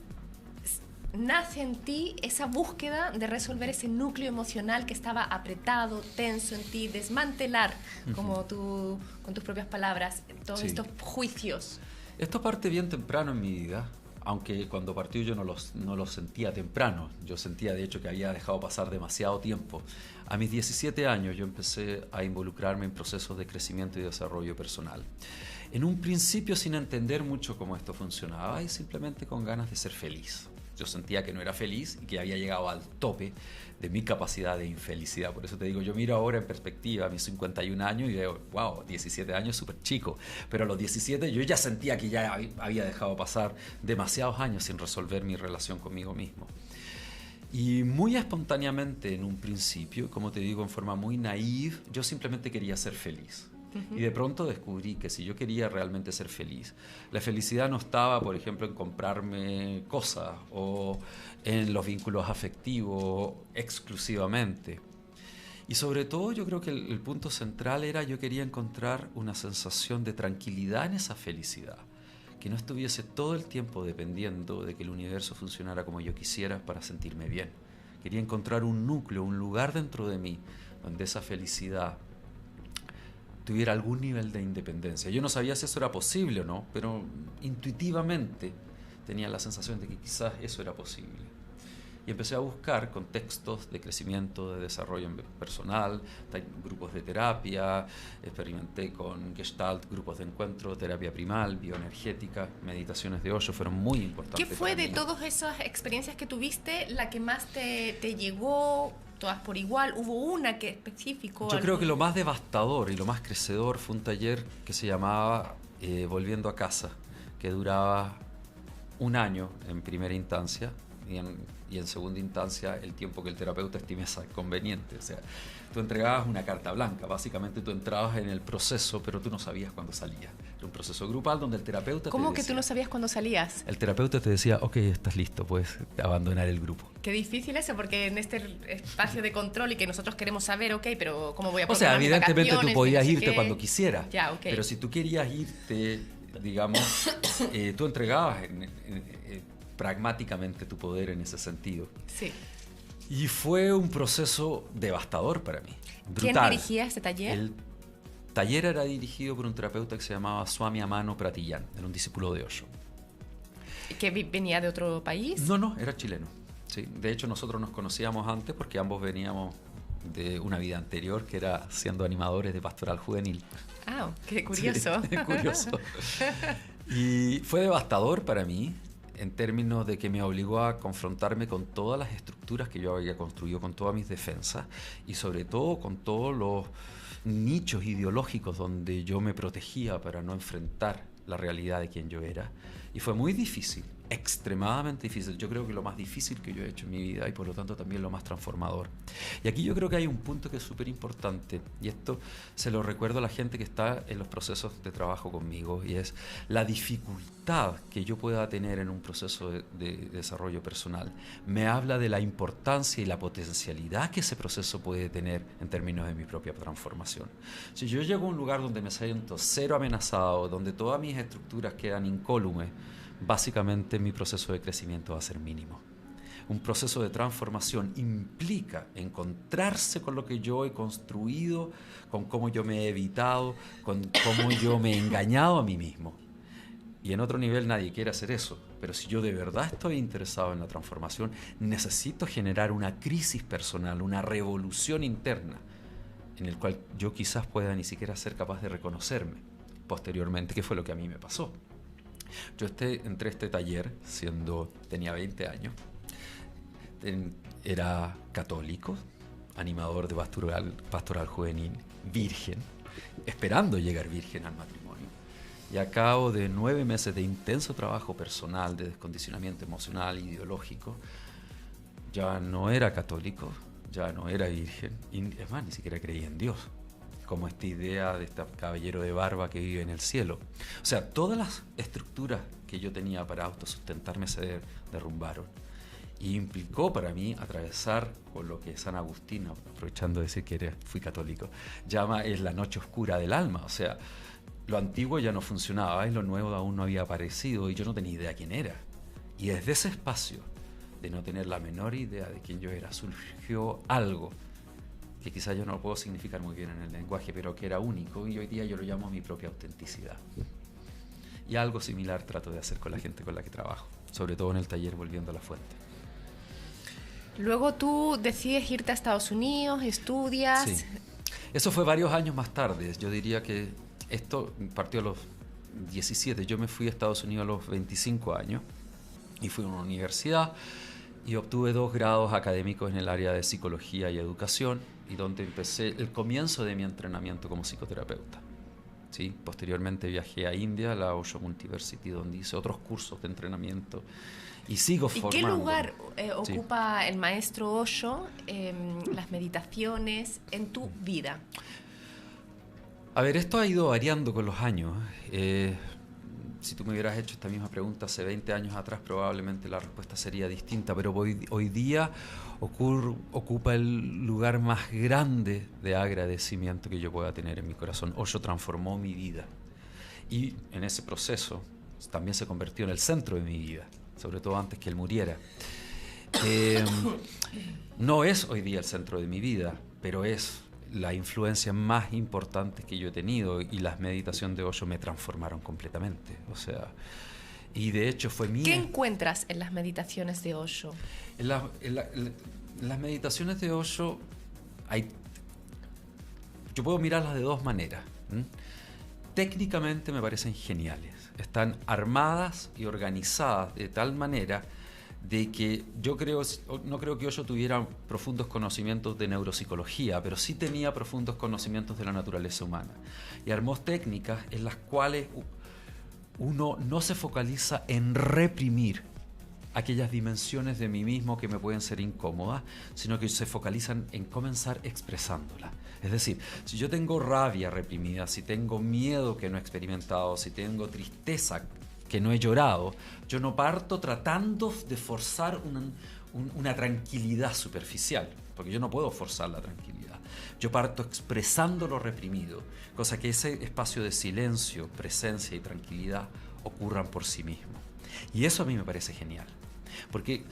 nace en ti esa búsqueda de resolver ese núcleo emocional que estaba apretado, tenso en ti, desmantelar, como tú, con tus propias palabras, todos estos juicios? Esto parte bien temprano en mi vida, aunque cuando partió yo no lo sentía temprano. Yo sentía, de hecho, que había dejado pasar demasiado tiempo. A mis 17 años yo empecé a involucrarme en procesos de crecimiento y desarrollo personal. En un principio sin entender mucho cómo esto funcionaba y simplemente con ganas de ser feliz. Yo sentía que no era feliz y que había llegado al tope de mi capacidad de infelicidad. Por eso te digo, yo miro ahora en perspectiva a mis 51 años y veo, wow, 17 años súper chico. Pero a los 17 yo ya sentía que ya había dejado pasar demasiados años sin resolver mi relación conmigo mismo. Y muy espontáneamente en un principio, como te digo, en forma muy naïve, yo simplemente quería ser feliz. Y de pronto descubrí que si yo quería realmente ser feliz, la felicidad no estaba, por ejemplo, en comprarme cosas o en los vínculos afectivos exclusivamente. Y sobre todo yo creo que el punto central era yo quería encontrar una sensación de tranquilidad en esa felicidad, que no estuviese todo el tiempo dependiendo de que el universo funcionara como yo quisiera para sentirme bien. Quería encontrar un núcleo, un lugar dentro de mí donde esa felicidad tuviera algún nivel de independencia. Yo no sabía si eso era posible o no, pero intuitivamente tenía la sensación de que quizás eso era posible. Y empecé a buscar contextos de crecimiento, de desarrollo personal, grupos de terapia, experimenté con Gestalt, grupos de encuentro, terapia primal, bioenergética, meditaciones de Osho, fueron muy importantes. ¿Qué fue de todas esas experiencias que tuviste la que más te llegó? ¿Todas por igual? ¿Hubo una que específico? Yo creo que lo más devastador y lo más crecedor fue un taller que se llamaba Volviendo a Casa, que duraba 1 año en primera instancia y en segunda instancia el tiempo que el terapeuta estime conveniente. O sea, tú entregabas una carta blanca, básicamente tú entrabas en el proceso, pero tú no sabías cuándo salías. Era un proceso grupal donde el terapeuta ¿Cómo te que decía, tú no sabías cuándo salías? El terapeuta te decía, ok, estás listo, puedes abandonar el grupo. Qué difícil eso, porque en este espacio de control y que nosotros queremos saber, ok, pero ¿cómo voy a O sea, evidentemente tú podías irte qué? cuando quisieras, Ya, okay. Pero si tú querías irte, digamos, tú entregabas pragmáticamente tu poder en ese sentido. Sí. Y fue un proceso devastador para mí. Brutal. ¿Quién dirigía este taller? El taller era dirigido por un terapeuta que se llamaba Swami Amano Pratiyan, era un discípulo de Osho. ¿Que venía de otro país? No, era chileno. Sí. De hecho, nosotros nos conocíamos antes porque ambos veníamos de una vida anterior que era siendo animadores de pastoral juvenil. Ah, qué curioso. Sí, curioso. Y fue devastador para mí en términos de que me obligó a confrontarme con todas las estructuras que yo había construido, con todas mis defensas y sobre todo con todos los nichos ideológicos donde yo me protegía para no enfrentar la realidad de quien yo era. Y fue muy difícil, extremadamente difícil. Yo creo que lo más difícil que yo he hecho en mi vida y por lo tanto también lo más transformador. Y aquí yo creo que hay un punto que es súper importante y esto se lo recuerdo a la gente que está en los procesos de trabajo conmigo y es la dificultad que yo pueda tener en un proceso de desarrollo personal. Me habla de la importancia y la potencialidad que ese proceso puede tener en términos de mi propia transformación. Si yo llego a un lugar donde me siento cero amenazado, donde todas mis estructuras quedan incólumes, básicamente mi proceso de crecimiento va a ser mínimo. Un proceso de transformación implica encontrarse con lo que yo he construido, con cómo yo me he evitado, con cómo yo me he engañado a mí mismo. Y en otro nivel nadie quiere hacer eso. Pero si yo de verdad estoy interesado en la transformación, necesito generar una crisis personal, una revolución interna, en el cual yo quizás pueda ni siquiera ser capaz de reconocerme posteriormente, que fue lo que a mí me pasó. Yo entré a este taller tenía 20 años, era católico, animador de pastoral juvenil, virgen, esperando llegar virgen al matrimonio. Y a cabo de 9 meses de intenso trabajo personal, de descondicionamiento emocional e ideológico, ya no era católico, ya no era virgen, y es más, ni siquiera creía en Dios, como esta idea de este caballero de barba que vive en el cielo. O sea, todas las estructuras que yo tenía para autosustentarme se derrumbaron. Y implicó para mí atravesar con lo que San Agustín, aprovechando de decir que fui católico, llama es la noche oscura del alma. O sea, lo antiguo ya no funcionaba y lo nuevo aún no había aparecido y yo no tenía idea quién era. Y desde ese espacio de no tener la menor idea de quién yo era, surgió algo que quizás yo no lo puedo significar muy bien en el lenguaje, pero que era único, y hoy día yo lo llamo mi propia autenticidad. Y algo similar trato de hacer con la gente con la que trabajo, sobre todo en el taller Volviendo a la Fuente. Luego tú decides irte a Estados Unidos, estudias. Sí. Eso fue varios años más tarde. Yo diría que esto partió a los 17. Yo me fui a Estados Unidos a los 25 años y fui a una universidad y obtuve 2 grados académicos en el área de psicología y educación, y donde empecé el comienzo de mi entrenamiento como psicoterapeuta. ¿Sí? Posteriormente viajé a India, a la Osho Multiversity, donde hice otros cursos de entrenamiento y sigo formando. ¿Y qué lugar ocupa el maestro Osho, las meditaciones, en tu vida? A ver, esto ha ido variando con los años. Si tú me hubieras hecho esta misma pregunta hace 20 años atrás, probablemente la respuesta sería distinta, pero hoy día ocupa el lugar más grande de agradecimiento que yo pueda tener en mi corazón. Osho transformó mi vida y en ese proceso también se convirtió en el centro de mi vida, sobre todo antes que él muriera. No es hoy día el centro de mi vida, pero es la influencia más importante que yo he tenido, y las meditaciones de Osho me transformaron completamente. O sea, y de hecho fue mía. ¿Qué encuentras en las meditaciones de Osho? En las meditaciones de Osho yo puedo mirarlas de 2 maneras. Técnicamente me parecen geniales. Están armadas y organizadas de tal manera de que no creo que Osho tuviera profundos conocimientos de neuropsicología, pero sí tenía profundos conocimientos de la naturaleza humana. Y armó técnicas en las cuales uno no se focaliza en reprimir aquellas dimensiones de mí mismo que me pueden ser incómodas, sino que se focalizan en comenzar expresándolas. Es decir, si yo tengo rabia reprimida, si tengo miedo que no he experimentado, si tengo tristeza que no he llorado, yo no parto tratando de forzar una tranquilidad superficial, porque yo no puedo forzar la tranquilidad. Yo parto expresando lo reprimido, cosa que ese espacio de silencio, presencia y tranquilidad ocurran por sí mismos. Y eso a mí me parece genial, porque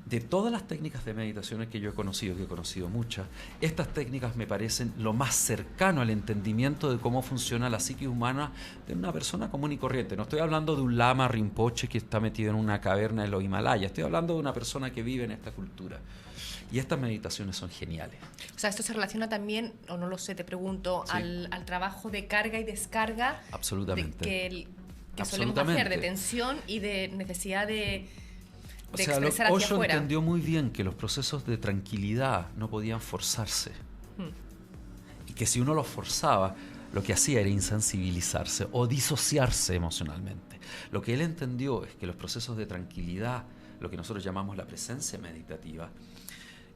de todas las técnicas de meditaciones que yo he conocido, que he conocido muchas, estas técnicas me parecen lo más cercano al entendimiento de cómo funciona la psique humana de una persona común y corriente. No estoy hablando de un lama rinpoche que está metido en una caverna de los Himalayas, estoy hablando de una persona que vive en esta cultura. Y estas meditaciones son geniales. O sea, esto se relaciona también, o no lo sé, te pregunto, sí, al trabajo de carga y descarga. Absolutamente. Que solemos hacer, de tensión y de necesidad de expresar hacia Osho afuera. entendió muy bien que los procesos de tranquilidad no podían forzarse. Y que si uno los forzaba, lo que hacía era insensibilizarse o disociarse emocionalmente. Lo que él entendió es que los procesos de tranquilidad, lo que nosotros llamamos la presencia meditativa,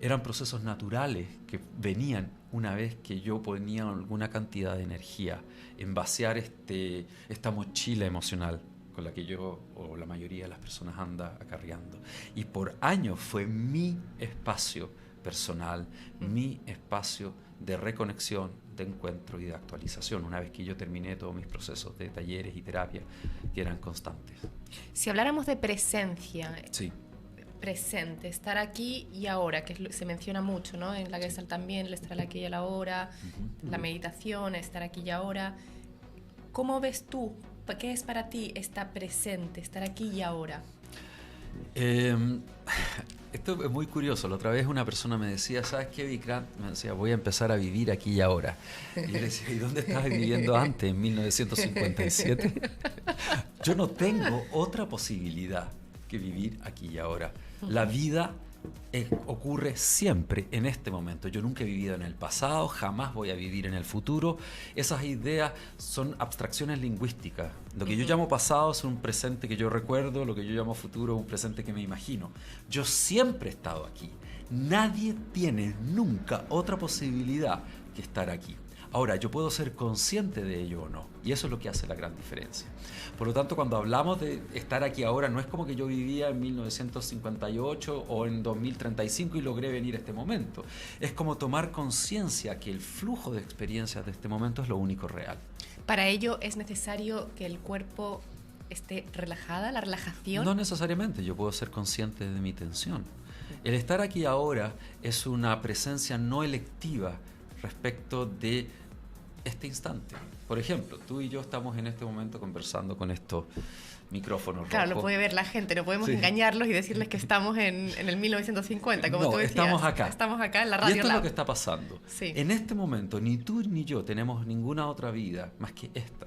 eran procesos naturales que venían una vez que yo ponía alguna cantidad de energía en vaciar esta mochila emocional con la que yo o la mayoría de las personas anda acarreando. Y por años fue mi espacio personal, mi espacio de reconexión, de encuentro y de actualización, una vez que yo terminé todos mis procesos de talleres y terapia que eran constantes. Si habláramos de presencia, sí, presente, estar aquí y ahora, que se menciona mucho, ¿no? En la Gestalt también, el estar aquí y el ahora, la meditación, estar aquí y ahora. ¿Cómo ves tú? ¿Qué es para ti estar presente, estar aquí y ahora? Esto es muy curioso. La otra vez una persona me decía, ¿sabes qué, Vikrant? Me decía, voy a empezar a vivir aquí y ahora. Y yo le decía, ¿y dónde estabas viviendo antes, en 1957? Yo no tengo otra posibilidad que vivir aquí y ahora. La vida ocurre siempre en este momento. Yo nunca he vivido en el pasado, jamás voy a vivir en el futuro. Esas ideas son abstracciones lingüísticas. Lo que yo llamo pasado es un presente que yo recuerdo, lo que yo llamo futuro es un presente que me imagino. Yo siempre he estado aquí. Nadie tiene nunca otra posibilidad que estar aquí. Ahora, yo puedo ser consciente de ello o no, y eso es lo que hace la gran diferencia. Por lo tanto, cuando hablamos de estar aquí ahora, no es como que yo vivía en 1958 o en 2035 y logré venir a este momento. Es como tomar conciencia que el flujo de experiencias de este momento es lo único real. Para ello es necesario que el cuerpo esté relajada, la relajación? No necesariamente, yo puedo ser consciente de mi tensión. El estar aquí ahora es una presencia no electiva respecto de este instante. Por ejemplo, tú y yo estamos en este momento conversando con estos micrófonos Claro, rojos. lo puede ver la gente, no podemos Sí. engañarlos y decirles que estamos en el 1950, como No, tú decías. estamos acá. Estamos acá en la Y Radio esto es Lab. lo que está pasando. Sí. En este momento, ni tú ni yo tenemos ninguna otra vida más que esta.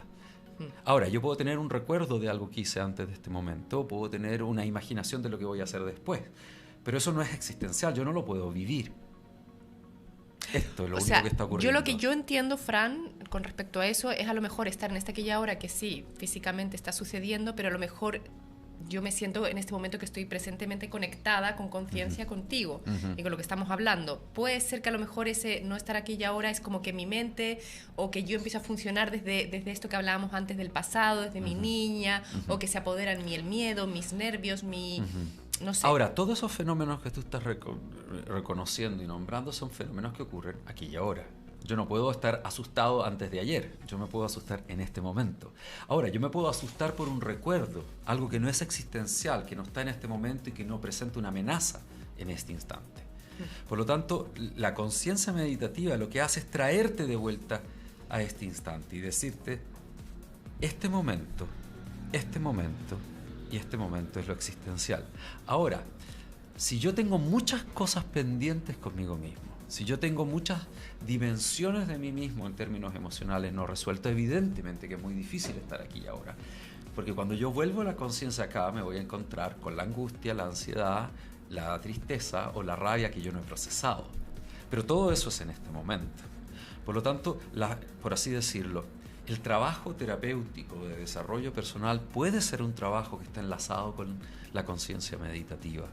Mm. Ahora, yo puedo tener un recuerdo de algo que hice antes de este momento, puedo tener una imaginación de lo que voy a hacer después, pero eso no es existencial, yo no lo puedo vivir. Esto es lo único que está ocurriendo. Yo lo que yo entiendo, Fran, con respecto a eso, es a lo mejor estar en esta aquella hora que sí, físicamente está sucediendo, pero a lo mejor yo me siento en este momento que estoy presentemente conectada con conciencia contigo y con lo que estamos hablando. Puede ser que a lo mejor ese no estar aquí y ahora es como que mi mente, o que yo empiezo a funcionar desde esto que hablábamos antes del pasado, desde mi niña, o que se apodera en mí el miedo, mis nervios, no sé. Ahora, todos esos fenómenos que tú estás reconociendo y nombrando son fenómenos que ocurren aquí y ahora. Yo no puedo estar asustado antes de ayer, yo me puedo asustar en este momento. Ahora, yo me puedo asustar por un recuerdo, algo que no es existencial, que no está en este momento y que no presenta una amenaza en este instante. Por lo tanto, la conciencia meditativa lo que hace es traerte de vuelta a este instante y decirte, este momento y este momento es lo existencial. Ahora, si yo tengo muchas cosas pendientes conmigo mismo, si yo tengo muchas dimensiones de mí mismo en términos emocionales no resueltas, evidentemente que es muy difícil estar aquí y ahora. Porque cuando yo vuelvo a la conciencia acá, me voy a encontrar con la angustia, la ansiedad, la tristeza o la rabia que yo no he procesado. Pero todo eso es en este momento. Por lo tanto, por así decirlo, el trabajo terapéutico de desarrollo personal puede ser un trabajo que está enlazado con la conciencia meditativa,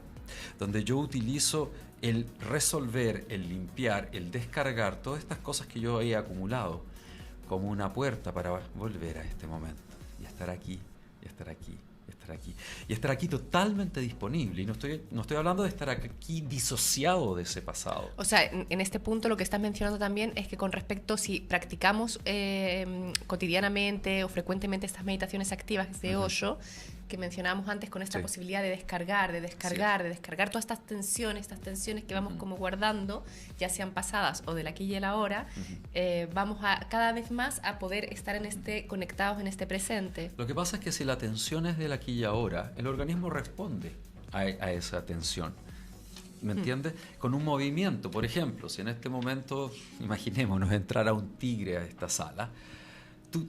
donde yo utilizo el resolver, el limpiar, el descargar todas estas cosas que yo he acumulado como una puerta para volver a este momento y estar aquí, y estar aquí, y estar aquí. Y estar aquí totalmente disponible. Y no estoy hablando de estar aquí disociado de ese pasado. O sea, en este punto lo que estás mencionando también es que con respecto si practicamos cotidianamente o frecuentemente estas meditaciones activas de Osho, que mencionábamos antes, con esta posibilidad de descargar todas estas tensiones que vamos como guardando, ya sean pasadas o del aquí y el ahora, vamos a cada vez más a poder estar conectados en este presente. Lo que pasa es que si la tensión es del aquí y ahora, el organismo responde a esa tensión. ¿Me entiendes? Con un movimiento. Por ejemplo, si en este momento, imaginémonos, entrara un tigre a esta sala,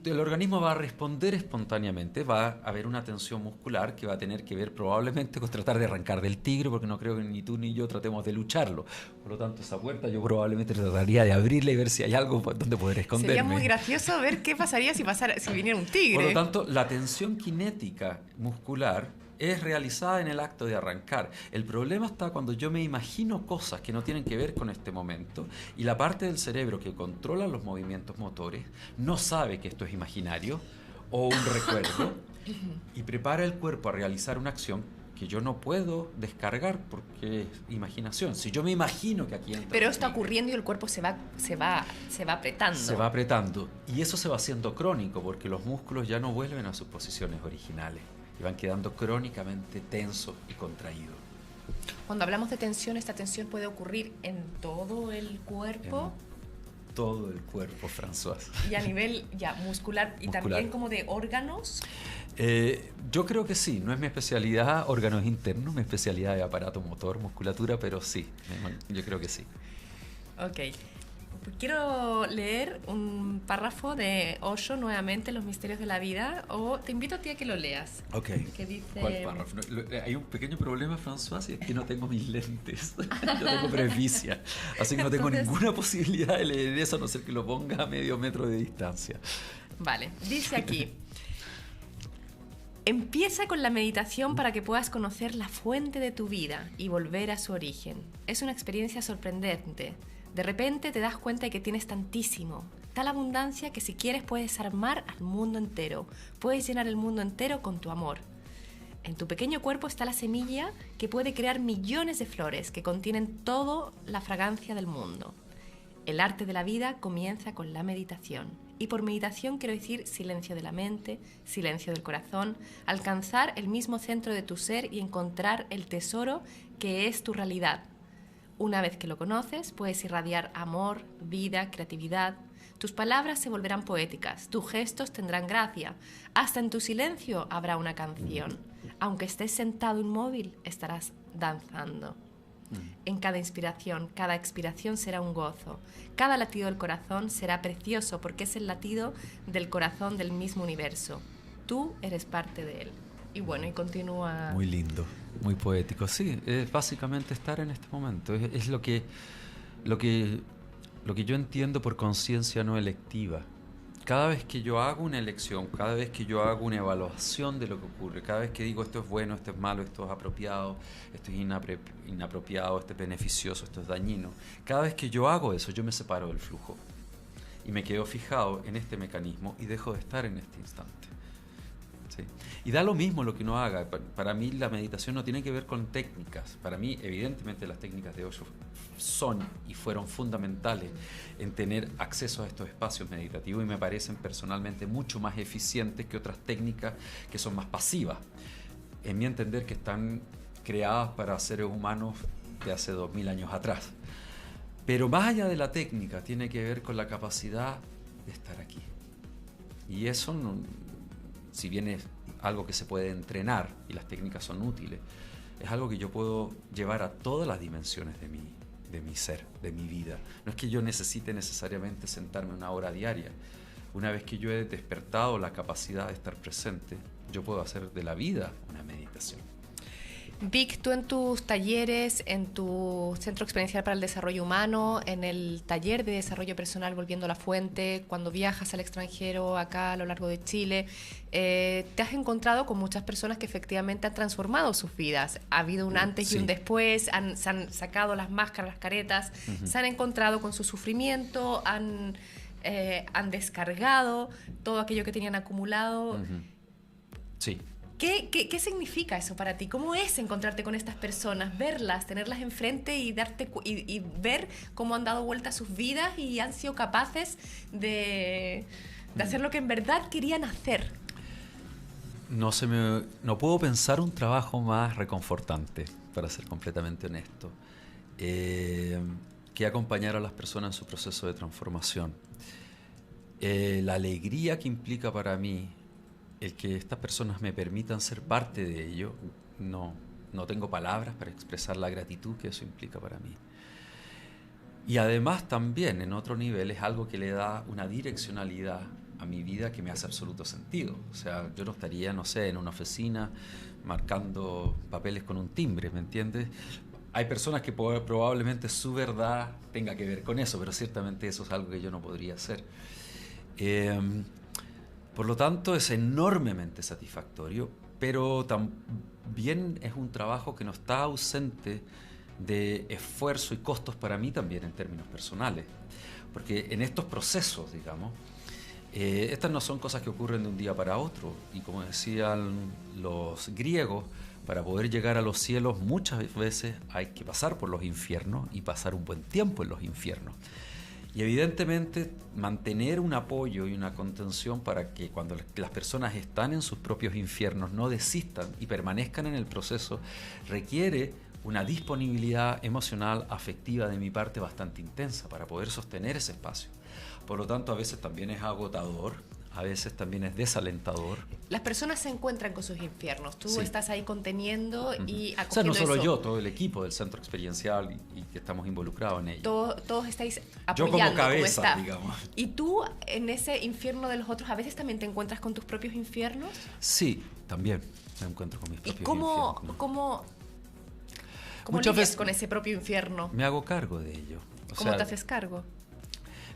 el organismo va a responder espontáneamente, va a haber una tensión muscular que va a tener que ver probablemente con tratar de arrancar del tigre, porque no creo que ni tú ni yo tratemos de lucharlo. Por lo tanto, esa puerta yo probablemente trataría de abrirla y ver si hay algo donde poder esconderme. Sería muy gracioso ver qué pasaría si viniera un tigre. Por lo tanto, la tensión cinética muscular es realizada en el acto de arrancar. El problema está cuando yo me imagino cosas que no tienen que ver con este momento y la parte del cerebro que controla los movimientos motores no sabe que esto es imaginario o un recuerdo y prepara el cuerpo a realizar una acción que yo no puedo descargar porque es imaginación. Si yo me imagino que aquí entra... Pero está ocurriendo y el cuerpo se va apretando. Se va apretando y eso se va haciendo crónico porque los músculos ya no vuelven a sus posiciones originales y van quedando crónicamente tensos y contraídos. Cuando hablamos de tensión, esta tensión puede ocurrir en todo el cuerpo. En todo el cuerpo, François. Y a nivel muscular y también como de órganos. Yo creo que sí, no es mi especialidad, órganos internos, mi especialidad de aparato motor, musculatura, pero sí, yo creo que sí. Ok. Quiero leer un párrafo de Osho nuevamente, Los misterios de la vida, o te invito a ti a que lo leas. Ok. Que dice... ¿Cuál párrafo? Hay un pequeño problema, François, y es que no tengo mis lentes. Yo tengo presbicia, así que no tengo ninguna posibilidad de leer eso, a no ser que lo ponga a medio metro de distancia. Vale, dice aquí... Empieza con la meditación para que puedas conocer la fuente de tu vida y volver a su origen. Es una experiencia sorprendente. De repente te das cuenta de que tienes tantísimo, tal abundancia que si quieres puedes armar al mundo entero, puedes llenar el mundo entero con tu amor. En tu pequeño cuerpo está la semilla que puede crear millones de flores que contienen toda la fragancia del mundo. El arte de la vida comienza con la meditación. Y por meditación quiero decir silencio de la mente, silencio del corazón, alcanzar el mismo centro de tu ser y encontrar el tesoro que es tu realidad. Una vez que lo conoces, puedes irradiar amor, vida, creatividad. Tus palabras se volverán poéticas, tus gestos tendrán gracia. Hasta en tu silencio habrá una canción. Aunque estés sentado inmóvil, estarás danzando. En cada inspiración, cada expiración será un gozo. Cada latido del corazón será precioso porque es el latido del corazón del mismo universo. Tú eres parte de él. Y bueno, y continúa... Muy lindo, muy poético. Sí, es básicamente estar en este momento. Es lo que yo entiendo por conciencia no electiva. Cada vez que yo hago una elección, cada vez que yo hago una evaluación de lo que ocurre, cada vez que digo esto es bueno, esto es malo, esto es apropiado, esto es inapropiado, esto es beneficioso, esto es dañino, cada vez que yo hago eso, yo me separo del flujo y me quedo fijado en este mecanismo y dejo de estar en este instante. ¿Sí? Y da lo mismo lo que uno haga. Para mí la meditación no tiene que ver con técnicas. Para mí, evidentemente, las técnicas de Osho son y fueron fundamentales en tener acceso a estos espacios meditativos y me parecen personalmente mucho más eficientes que otras técnicas que son más pasivas. En mi entender, que están creadas para seres humanos de hace 2000 años atrás. Pero más allá de la técnica, tiene que ver con la capacidad de estar aquí. Y eso no... Si bien es algo que se puede entrenar y las técnicas son útiles, es algo que yo puedo llevar a todas las dimensiones de mi ser, de mi vida. No es que yo necesite necesariamente sentarme una hora diaria. Una vez que yo he despertado la capacidad de estar presente, yo puedo hacer de la vida una meditación. Vic, tú en tus talleres, en tu Centro Experiencial para el Desarrollo Humano, en el taller de desarrollo personal Volviendo a la Fuente, cuando viajas al extranjero, acá a lo largo de Chile, te has encontrado con muchas personas que efectivamente han transformado sus vidas. Ha habido un antes y un después, se han sacado las máscaras, las caretas, se han encontrado con su sufrimiento, han descargado todo aquello que tenían acumulado. Sí. ¿Qué significa eso para ti? ¿Cómo es encontrarte con estas personas, verlas, tenerlas enfrente y ver cómo han dado vuelta a sus vidas y han sido capaces de hacer lo que en verdad querían hacer? No puedo pensar un trabajo más reconfortante, para ser completamente honesto, que acompañar a las personas en su proceso de transformación. La alegría que implica para mí el que estas personas me permitan ser parte de ello, no tengo palabras para expresar la gratitud que eso implica para mí. Y además también, en otro nivel, es algo que le da una direccionalidad a mi vida que me hace absoluto sentido. O sea, yo no estaría, no sé, en una oficina marcando papeles con un timbre, ¿me entiendes? Hay personas que probablemente su verdad tenga que ver con eso, pero ciertamente eso es algo que yo no podría hacer. Por lo tanto, es enormemente satisfactorio, pero también es un trabajo que no está ausente de esfuerzo y costos para mí también en términos personales. Porque en estos procesos, digamos, estas no son cosas que ocurren de un día para otro. Y como decían los griegos, para poder llegar a los cielos muchas veces hay que pasar por los infiernos y pasar un buen tiempo en los infiernos. Y evidentemente mantener un apoyo y una contención para que cuando las personas están en sus propios infiernos no desistan y permanezcan en el proceso requiere una disponibilidad emocional, afectiva de mi parte bastante intensa para poder sostener ese espacio. Por lo tanto, a veces también es agotador, a veces también es desalentador. Las personas se encuentran con sus infiernos. Tú estás ahí conteniendo y acogiendo. O sea, no solo eso. yo, todo el equipo del Centro Experiencial y que estamos involucrados en ello. Todos estáis apoyando. Yo como cabeza, digamos. ¿Y tú en ese infierno de los otros a veces también te encuentras con tus propios infiernos? Sí, también me encuentro con mis propios infiernos. ¿Y cómo lidias con ese propio infierno? Me hago cargo de ello. ¿Cómo te haces cargo?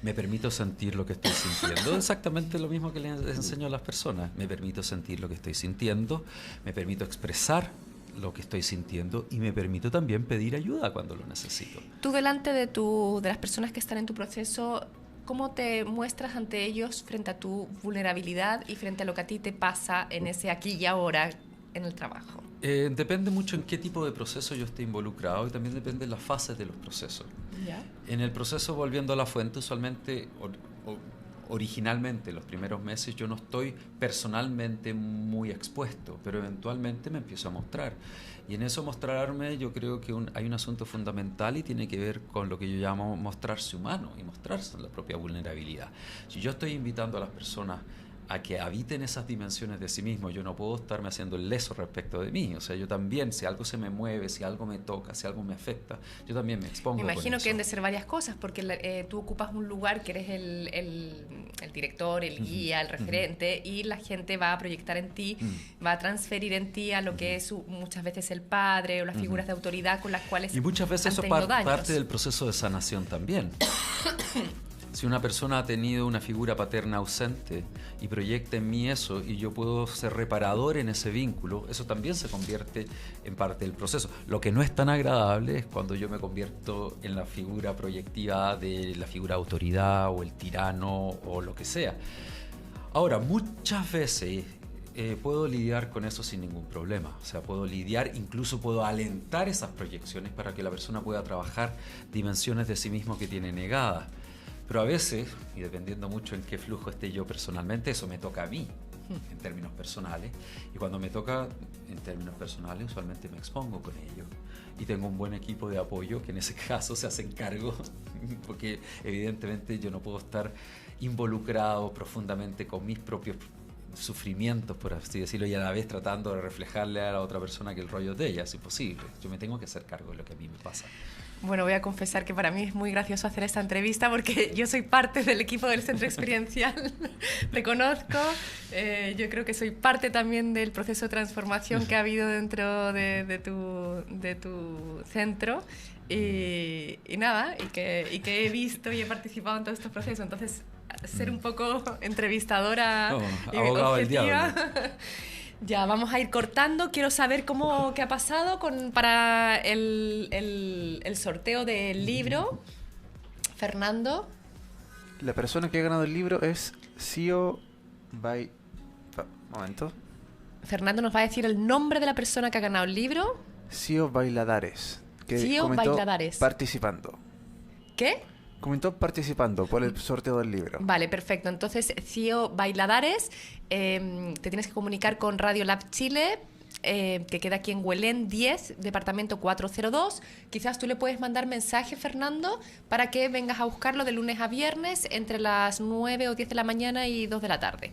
Me permito sentir lo que estoy sintiendo. Exactamente lo mismo que les enseño a las personas. Me permito sentir lo que estoy sintiendo, me permito expresar lo que estoy sintiendo y me permito también pedir ayuda cuando lo necesito. Tú delante de las personas que están en tu proceso, ¿cómo te muestras ante ellos frente a tu vulnerabilidad y frente a lo que a ti te pasa en ese aquí y ahora en el trabajo? Depende mucho en qué tipo de proceso yo esté involucrado y también depende de las fases de los procesos. ¿Ya? En el proceso Volviendo a la Fuente, usualmente originalmente los primeros meses yo no estoy personalmente muy expuesto, pero eventualmente me empiezo a mostrar. Y en eso mostrarme yo creo que hay un asunto fundamental y tiene que ver con lo que yo llamo mostrarse humano y mostrarse en la propia vulnerabilidad. Si yo estoy invitando a las personas a que habiten esas dimensiones de sí mismo, yo no puedo estarme haciendo el leso respecto de mí. O sea, yo también, si algo se me mueve, si algo me toca, si algo me afecta, yo también me expongo. Me imagino con que han eso. de ser varias cosas, porque tú ocupas un lugar que eres el director, el guía, el referente, y la gente va a proyectar en ti, va a transferir en ti a lo que es muchas veces el padre o las figuras de autoridad con las cuales y muchas veces han eso tenido daños. parte del proceso de sanación también. Si una persona ha tenido una figura paterna ausente y proyecta en mí eso y yo puedo ser reparador en ese vínculo, eso también se convierte en parte del proceso. Lo que no es tan agradable es cuando yo me convierto en la figura proyectiva de la figura de autoridad o el tirano o lo que sea. Ahora, muchas veces puedo lidiar con eso sin ningún problema. O sea, puedo lidiar, incluso puedo alentar esas proyecciones para que la persona pueda trabajar dimensiones de sí mismo que tiene negadas. Pero a veces, y dependiendo mucho en qué flujo esté yo personalmente, eso me toca a mí, en términos personales. Y cuando me toca en términos personales, usualmente me expongo con ellos. Y tengo un buen equipo de apoyo que en ese caso se hacen cargo, porque evidentemente yo no puedo estar involucrado profundamente con mis propios sufrimientos, por así decirlo, y a la vez tratando de reflejarle a la otra persona que el rollo es de ella, es imposible. Yo me tengo que hacer cargo de lo que a mí me pasa. Bueno, voy a confesar que para mí es muy gracioso hacer esta entrevista porque yo soy parte del equipo del Centro Experiencial, reconozco, yo creo que soy parte también del proceso de transformación que ha habido dentro de tu centro y nada, y que he visto y he participado en todos estos procesos, entonces ser un poco entrevistadora y abogado del objetiva. diablo. Ya, vamos a ir cortando. Quiero saber qué ha pasado para el sorteo del libro. Fernando. La persona que ha ganado el libro es Sio Momento. Fernando nos va a decir el nombre de la persona que ha ganado el libro. Sio Bailadares. Que Sio comentó Bailadares. Participando. ¿Qué? Comentó participando por el sorteo del libro. Vale, perfecto. Entonces, Sio Bailadares, te tienes que comunicar con Radio Lab Chile, que queda aquí en Huelén 10, departamento 402. Quizás tú le puedes mandar mensaje, Fernando, para que vengas a buscarlo de lunes a viernes entre las 9 o 10 de la mañana y 2 de la tarde.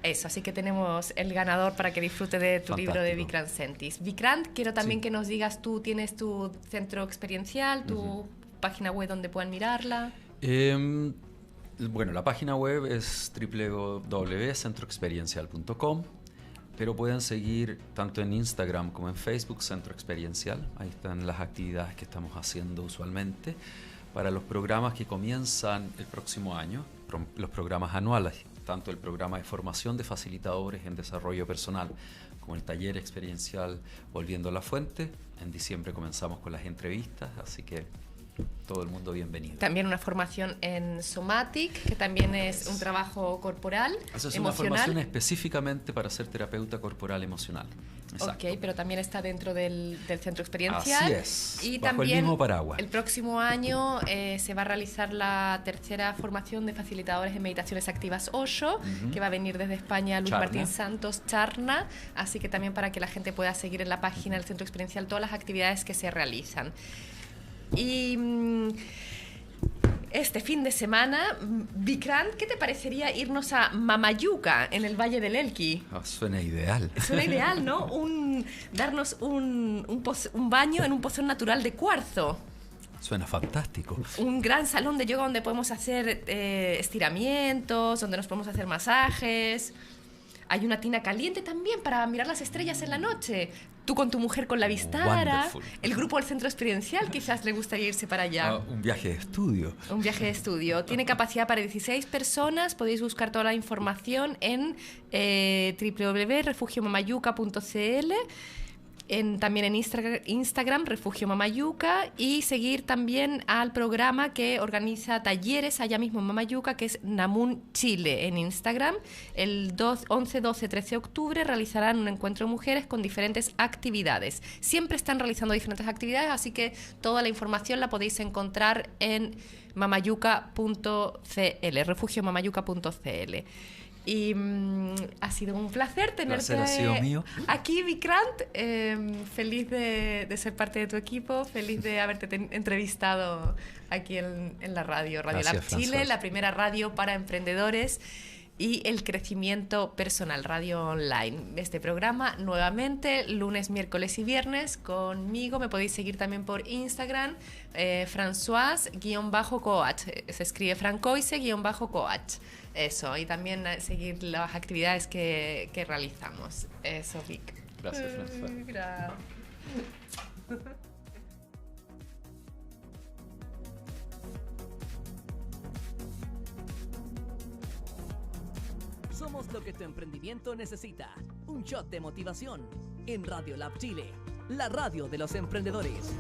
Eso, así que tenemos el ganador para que disfrute de tu libro de Vikrant Sentis. Vikrant, quiero también que nos digas, tú tienes tu centro experiencial, tu página web donde puedan mirarla. Bueno, la página web es www.centroexperiencial.com, pero pueden seguir tanto en Instagram como en Facebook Centro Experiencial. Ahí están las actividades que estamos haciendo usualmente para los programas que comienzan el próximo año, los programas anuales, tanto el programa de formación de facilitadores en desarrollo personal como el taller experiencial Volviendo a la Fuente. En diciembre comenzamos con las entrevistas, así que todo el mundo bienvenido. También una formación en Somatic, que también es un trabajo corporal, Esa es emocional. una formación específicamente para ser terapeuta corporal emocional. Exacto. Ok, pero también está dentro del centro experiencial. Así es, Y bajo también el mismo paraguas. el próximo año se va a realizar la tercera formación de facilitadores de meditaciones activas Osho, que va a venir desde España Luis Charna. Martín Santos, Charna, así que también para que la gente pueda seguir en la página del centro experiencial todas las actividades que se realizan. Y este fin de semana, Vikrant, ¿qué te parecería irnos a Mamayuca, en el Valle del Elqui? Suena ideal. Suena ideal, ¿no? Darnos un baño en un pozón natural de cuarzo. Suena fantástico. Un gran salón de yoga donde podemos hacer estiramientos, donde nos podemos hacer masajes. Hay una tina caliente también para mirar las estrellas en la noche. Tú con tu mujer con la Vistara. Wonderful. El grupo del centro experiencial quizás le gustaría irse para allá. Un viaje de estudio. Un viaje de estudio. Tiene capacidad para 16 personas. Podéis buscar toda la información en www.refugiomamayuca.cl. también en Instagram, Refugio Mamayuca, y seguir también al programa que organiza talleres allá mismo en Mamayuca, que es Namun Chile en Instagram. El 11, 12, 13 de octubre realizarán un encuentro de mujeres con diferentes actividades. Siempre están realizando diferentes actividades, así que toda la información la podéis encontrar en mamayuca.cl, refugiomamayuca.cl. Y ha sido un placer tenerte ha sido mío. aquí, Vikrant. Feliz de ser parte de tu equipo, feliz de haberte entrevistado aquí en la Radio Lab Chile, la primera radio para emprendedores y el crecimiento personal, radio online. Este programa nuevamente lunes, miércoles y viernes conmigo. Me podéis seguir también por Instagram, Françoise_coach. Se escribe Francoise_coach. Eso, y también seguir las actividades que realizamos. Eso, Vic. Gracias, Françoise. Gracias. Somos lo que tu emprendimiento necesita. Un shot de motivación en Radio Lab Chile, la radio de los emprendedores.